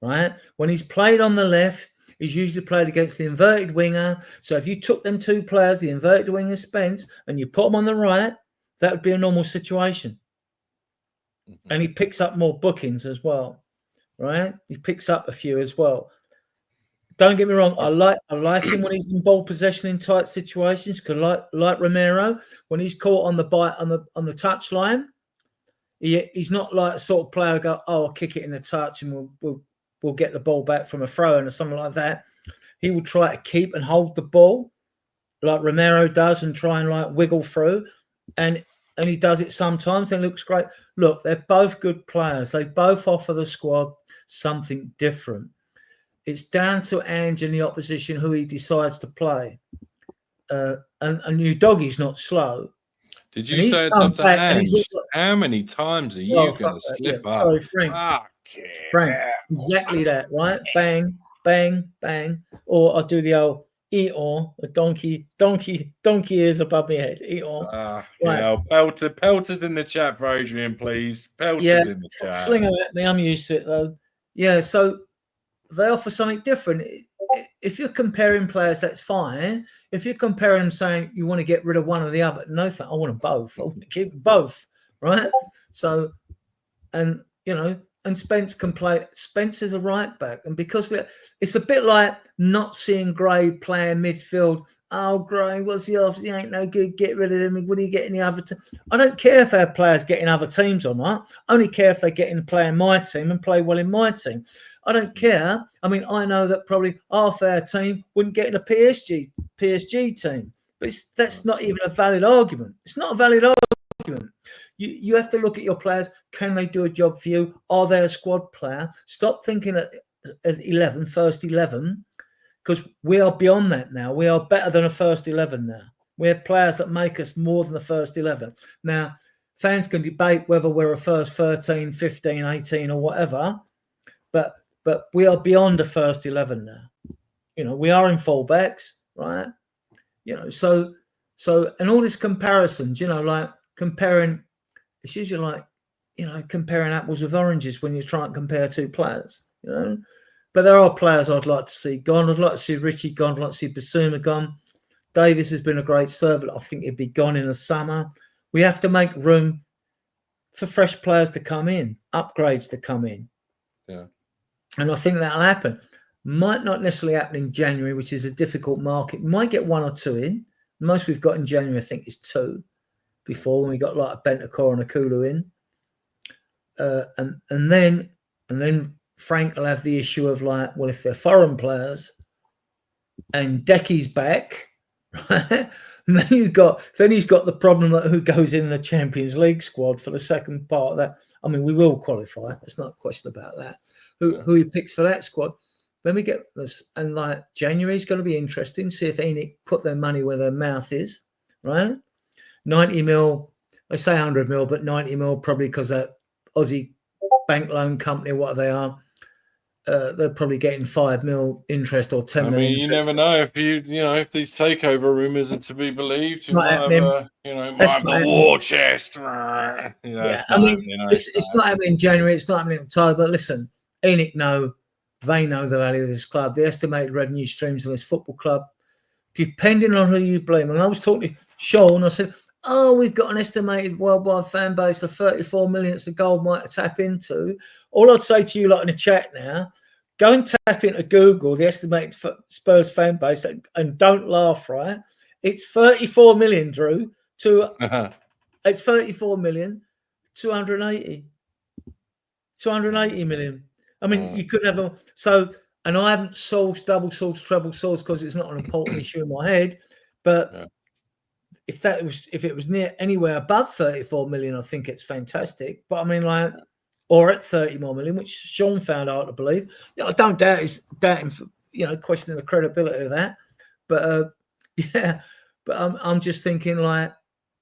Right, when he's played on the left, he's usually played against the inverted winger. So if you took them two players, the inverted winger Spence, and you put them on the right, that would be a normal situation. And he picks up more bookings as well. Right, he picks up a few as well. Don't get me wrong. I like him when he's in ball possession in tight situations. Because like Romero, when he's caught on the bite on the touchline, he's not like a sort of player who go, I'll kick it in the touch and we'll get the ball back from a throw in or something like that. He will try to keep and hold the ball like Romero does and try and like wiggle through, and he does it sometimes and it looks great. Look, they're both good players. They both offer the squad something different. It's down to Ange and the opposition who he decides to play. And Udogie's not slow. Did you say it's up to Ange? How many times are you going to slip up? Sorry, Frank. Exactly that, right? Bang, bang, bang. Or I'll do the old eat-or, a donkey ears above my head. Eat-or. Right. Pelters in the chat for Adrian, please. Pelters in the chat. Sling them at me. I'm used to it, though. Yeah, so they offer something different. If you're comparing players, that's fine. If you're comparing them saying you want to get rid of one or the other, no, I want them both. I want to keep both, right? So, and Spence can play. Spence is a right back, and because it's a bit like not seeing Gray playing midfield. Oh, Gray, what's he off? He ain't no good. Get rid of him. What do you get in the other team? I don't care if our players get in other teams or not. I only care if they get in play in my team and play well in my team. I don't care. I mean, I know that probably half our team wouldn't get in a PSG team, but that's not even a valid argument. It's not a valid argument. You have to look at your players. Can they do a job for you? Are they a squad player? Stop thinking at 11, first 11, because we are beyond that now. We are better than a first 11 now. We have players that make us more than the first 11. Now, fans can debate whether we're a first 13, 15, 18 or whatever, but we are beyond the first 11 now. We are in fullbacks, right? So and all these comparisons, like comparing, it's usually like, comparing apples with oranges when you try and compare two players, But there are players I'd like to see gone. I'd like to see Richie gone. I'd like to see Basuma gone. Davis has been a great servant. I think he'd be gone in the summer. We have to make room for fresh players to come in, upgrades to come in. Yeah. And I think that'll happen. Might not necessarily happen in January, which is a difficult market. Might get one or two in. Most we've got in January, I think, is two. Before, when we got like a Bentancur and a Kulu in. And then Frank will have the issue of like, well, if they're foreign players and Decky's back, right? And then he's got the problem that who goes in the Champions League squad for the second part of that. I mean, we will qualify. There's not a question about that. Who he picks for that squad. Then we get this, and like January's going to be interesting. See if Enoch put their money where their mouth is, right? 90 mil, I say 100 mil, but 90 mil probably because that Aussie bank loan company, what they are, they're probably getting 5 mil interest or 10 mil. You never know if if these takeover rumors are to be believed. You might have the war chest. It's not happening in January. It's not happening in October. But listen, Enoch know They know the value of this club, the estimated revenue streams of this football club, depending on who you blame. And I was talking to Sean, I said, oh, we've got an estimated worldwide fan base of 34 million. It's a gold mine to tap into. All I'd say to you, like in the chat now, go and tap into Google, the estimated Spurs fan base, and don't laugh, right? It's 34 million, Drew. It's 34 million, 280 million. I mean, you could have and I haven't sourced, double sourced, treble sourced because it's not an important issue in my head. But if it was near anywhere above 34 million, I think it's fantastic. But I mean, like, or at 30 more million, which Sean found out to believe. I don't doubt him for, questioning the credibility of that. But I'm just thinking, like,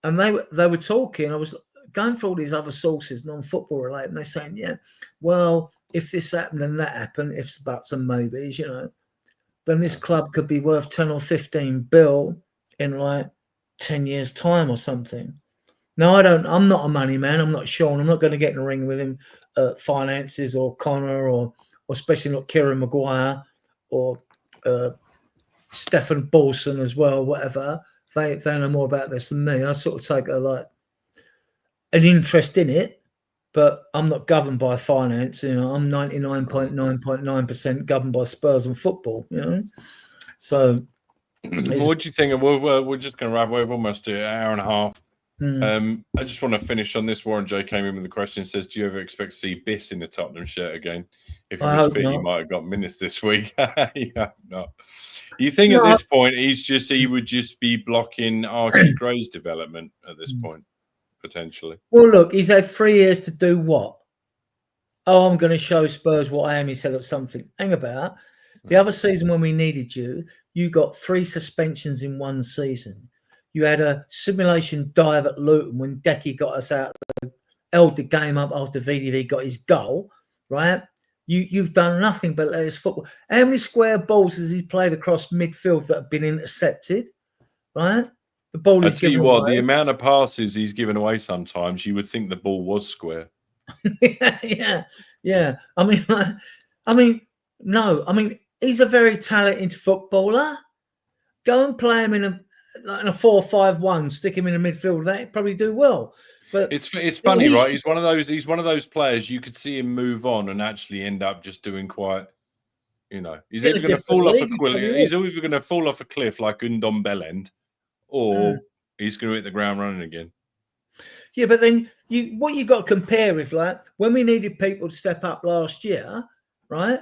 and they were talking. I was going for all these other sources, non-football related, and they're saying, yeah, well, if this happened and that happened, ifs, buts, and maybes, then this club could be worth 10 or 15 bill in like 10 years' time or something. No, I'm not a money man. I'm not Sean. I'm not going to get in the ring with him, finances or Connor or especially not Kieran Maguire or Stefan Bolson as well, whatever. They know more about this than me. I sort of take an interest in it, but I'm not governed by finance. I'm 99.9% governed by Spurs and football. So, what do you think? We're just going to wrap. We've almost an hour and a half. I just want to finish on this. Warren J came in with the question. Says, "Do you ever expect to see Biss in the Tottenham shirt again? If he was fit, he might have got minutes this week." Yeah, no. You think at this point he would just be blocking Archie Gray's development at this point, potentially? Well, look, he's had 3 years to do what? Oh, I'm going to show Spurs what I am. He said something. Hang about. The other season when we needed you, you got 3 suspensions in one season. You had a simulation dive at Luton when Decky got us out, held the game up after VDV got his goal, right? You've done nothing but let us football. How many square balls has he played across midfield that have been intercepted, right? The ball is given away. The amount of passes he's given away sometimes, you would think the ball was square. yeah. I mean, he's a very talented footballer. Go and play him in a 4-5-1, stick him in the midfield. That'd probably do well. But it's funny, right? He's one of those players you could see him move on and actually end up just doing quite. He's either going to fall off a cliff. He's either going to fall off a cliff like Undom Bellend, or he's going to hit the ground running again. Yeah, but then what you got to compare with, like, when we needed people to step up last year, right?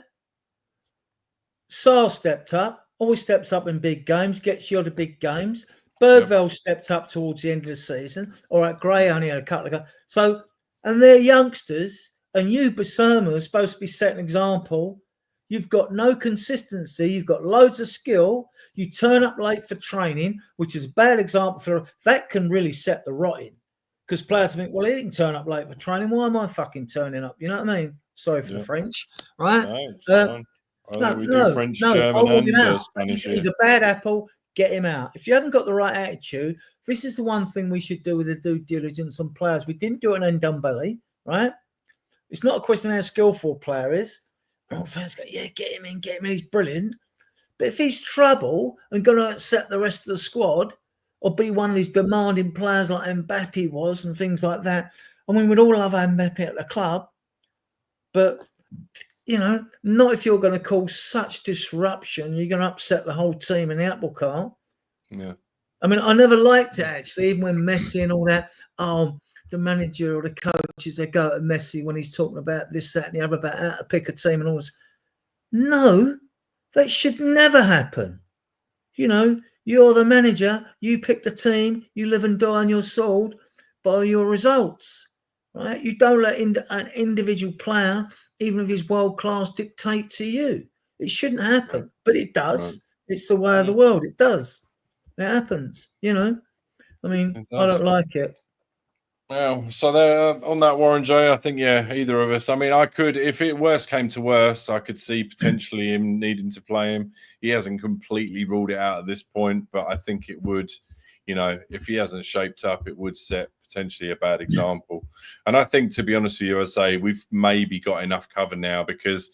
Sarr stepped up, always steps up in big games, gets you out of big games. Bergveld stepped up towards the end of the season. All right, Gray only had a couple of guys. So, and they're youngsters, and you, Basama, are supposed to be setting an example. You've got no consistency. You've got loads of skill. You turn up late for training, which is a bad example for that can really set the rotting. Because players think, well, he didn't turn up late for training. Why am I fucking turning up? You know what I mean? Sorry for the French, right? We do French, German, and Spanish. He's a bad apple. Get him out. If you haven't got the right attitude, this is the one thing we should do with the due diligence on players. We didn't do it on Ndombele, right? It's not a question of how skillful a player is. All fans go, yeah, get him in, he's brilliant. But if he's trouble and going to accept the rest of the squad or be one of these demanding players like Mbappe was and things like that, I mean, we'd all love Mbappe at the club, but not if you're going to cause such disruption. You're going to upset the whole team in the apple cart. Yeah. I mean, I never liked it, actually, even when Messi and all that. Oh, the manager or the coaches, they go at Messi when he's talking about this, that, and the other, about how to pick a team and all this. No, that should never happen. You're the manager. You pick the team. You live and die on your sword by your results, right? You don't let an individual player, even if he's world-class, dictate to you. It shouldn't happen, but it does. Right. It's the way of the world. It does. It happens, I mean, I don't like it. Well, so there, on that, Warren J, I think, either of us. I mean, I could, if it worst came to worst, I could see potentially him needing to play him. He hasn't completely ruled it out at this point, but I think it would, if he hasn't shaped up, it would set potentially a bad example. And I think, to be honest with you, I say we've maybe got enough cover now, because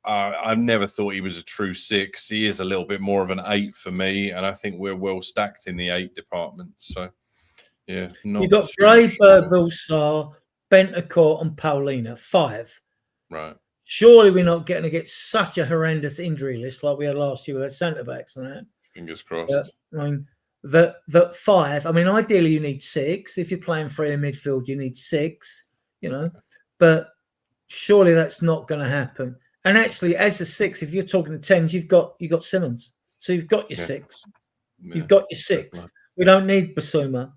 I never thought he was a true 6. He is a little bit more of an 8 for me, and I think we're well stacked in the 8 department. So, yeah, not You've got too Gray, sure. Birdville, Sarr, Bentancur, and Paulina. 5. Right. Surely we're not getting to get such a horrendous injury list like we had last year with our centre backs and that. Fingers crossed. I mean, that 5. I mean, ideally you need 6. If you're playing 3 in midfield, you need 6. But surely that's not going to happen. And actually, as a 6, if you're talking to 10s, you've got Simmons, so you've got your 6. Yeah. You've got your 6. We don't need Basuma,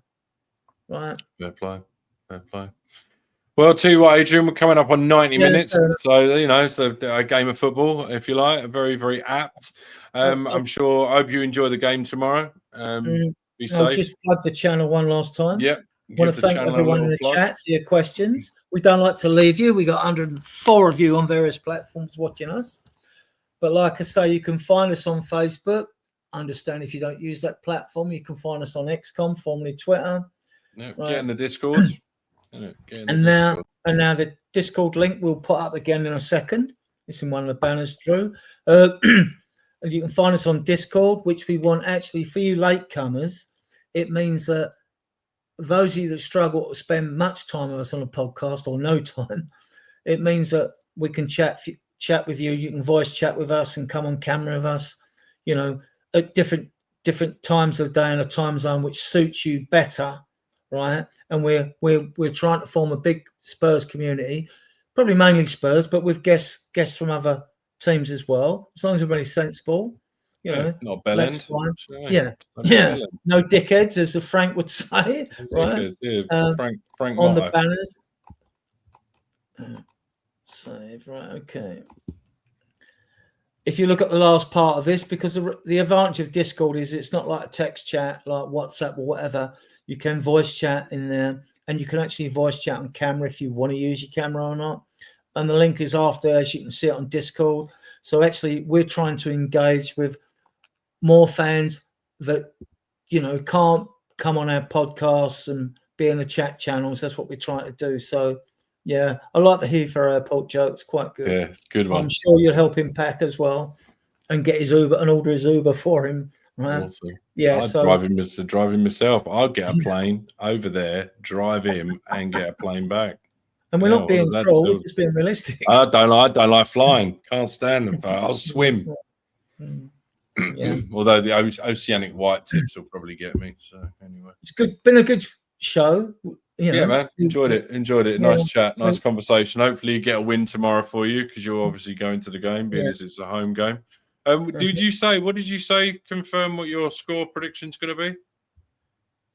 right? Fair play. Well, I'll tell you what, Adrian, we're coming up on 90 minutes. So, it's a game of football, if you like, very, very apt. I'm sure, I hope you enjoy the game tomorrow. Be safe. I'll just plug the channel one last time. Yep. I want to thank everyone in the chat for your questions. We don't like to leave you. We got 104 of you on various platforms watching us. But like I say, you can find us on Facebook. Understand if you don't use that platform, you can find us on XCOM, formerly Twitter. Yeah, right. Get in the Discord. Now the Discord link we'll put up again in a second. It's in one of the banners, Drew. And you can find us on Discord, which we want actually for you latecomers. It means that those of you that struggle to spend much time with us on a podcast or no time, it means that we can chat with you. You can voice chat with us and come on camera with us, at different times of day in a time zone which suits you better, right? And we're trying to form a big Spurs community, probably mainly Spurs, but with guests from other teams as well. As long as everybody's sensible, not bellend. Yeah. No dickheads, as Frank would say. Right? Frank on Motto. the banners. Save, right? Okay. If you look at the last part of this, because the advantage of Discord is it's not like a text chat like WhatsApp or whatever. You can voice chat in there, and you can actually voice chat on camera if you want to use your camera or not. And the link is after, as you can see it on Discord. So actually, we're trying to engage with more fans that can't come on our podcasts and be in the chat channels. That's what we're trying to do. So yeah, I like the Heathrow Airport joke. It's quite good. Yeah, it's a good one. I'm sure you'll help him pack as well and get his Uber and order his Uber for him. Right? Awesome. Yeah, I'd drive him myself. I'll get a plane over there, drive him, and get a plane back. And we're not being cruel, we're just being realistic. I don't like flying. Can't stand them. I'll swim. Yeah. Although the oceanic white tips will probably get me. So anyway, it's good. Been a good show. Yeah, man. Enjoyed it. Nice chat. Nice conversation. Hopefully you get a win tomorrow for you because you're obviously going to the game, being as it's a home game. What did you say? Confirm what your score prediction's going to be?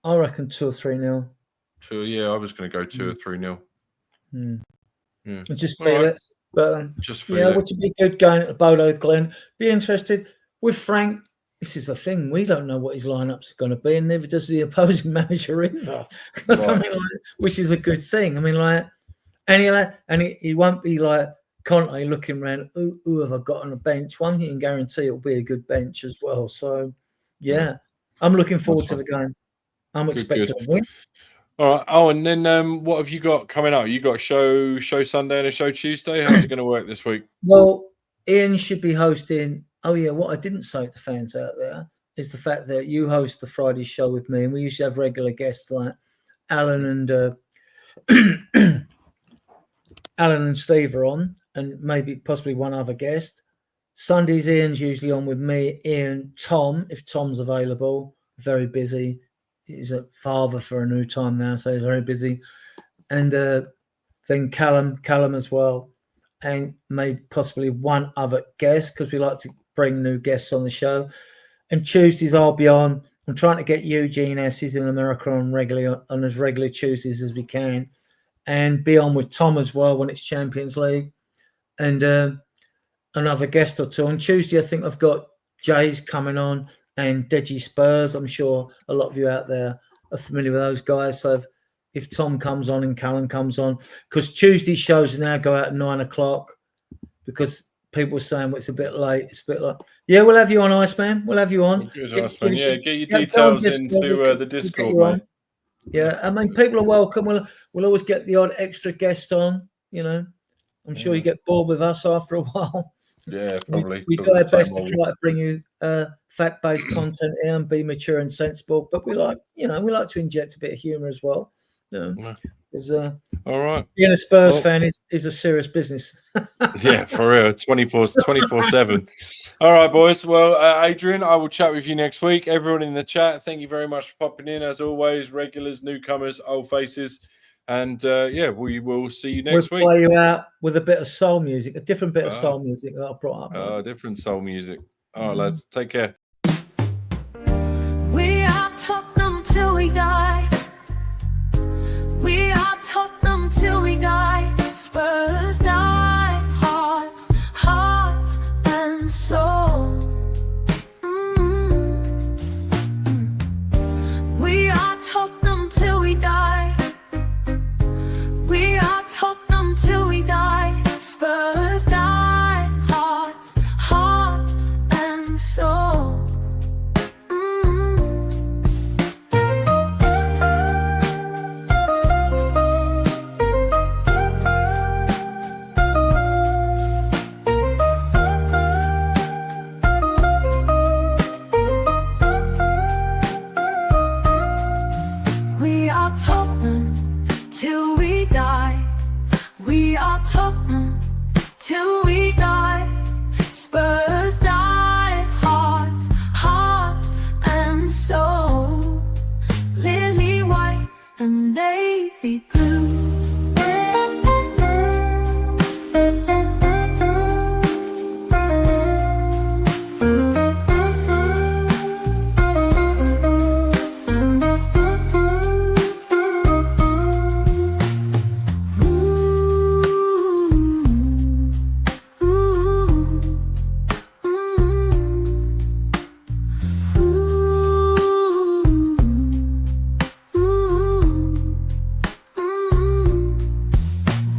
I reckon 2 or 3-0. 2. Yeah, I was going to go 2 or 3-0. Yeah. I just feel it. But just feel it. Which would be good going at Bodo Glen. Be interested with Frank. This is the thing. We don't know what his lineups are going to be, and neither does the opposing manager either. Something which is a good thing. I mean, and he won't be like Conte looking around. Who have I got on the bench? One thing you can guarantee it'll be a good bench as well. So, yeah, I'm looking forward to the game. I'm expecting a win. All right. Oh, and then what have you got coming up? You got a show Sunday and a show Tuesday. How's it going to work this week? Well, Ian should be hosting. Oh yeah, what I didn't say to the fans out there is the fact that you host the Friday show with me, and we usually have regular guests like Alan and Steve are on, and maybe possibly one other guest. Sundays, Ian's usually on with me, Ian, Tom, if Tom's available. Very busy. He's a father for a new time now, so he's very busy. And then Callum as well, and maybe possibly one other guest because we like to bring new guests on the show. And Tuesdays I'll be on. I'm trying to get Eugene S. He's in America on as regular Tuesdays as we can, and be on with Tom as well when it's Champions League, and another guest or two. On Tuesday I think I've got Jay's coming on and Deji Spurs. I'm sure a lot of you out there are familiar with those guys. So if Tom comes on and Callum comes on, because Tuesday shows now go out at 9:00 because people are saying, well, it's a bit late. It's a bit like, yeah, we'll have you on, Iceman. We'll have you on. Good, Iceman. Yeah, get your details into the Discord, mate. Yeah, I mean, people are welcome. We'll always get the odd extra guest on, I'm sure you get bored with us after a while. Yeah, probably. We do probably our the same best to old. try to bring you fact-based content here and be mature and sensible, but we like to inject a bit of humour as well. Yeah. Because All right. being a Spurs Well- fan is a serious business. Yeah, for real. 24/7. All right, boys. Well, Adrian, I will chat with you next week. Everyone in the chat, thank you very much for popping in. As always, regulars, newcomers, old faces. And yeah, we will see you next We'll week. play you out with a bit of soul music, a different bit of soul music that I brought up. Different soul music. All right, lads. Take care. We are Tottenham till we die. We are Tottenham till we die. Spurs die, hearts, heart and soul. We are Tottenham till we die. We are Tottenham till we die. Spurs die, hearts, heart and soul. We are Tottenham till we die. We are Tottenham till we die. Spurs die, hearts, heart and soul. Lily white and navy blue.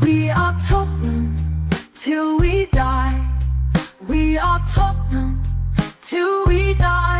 We are Tottenham till we die. We are Tottenham till we die.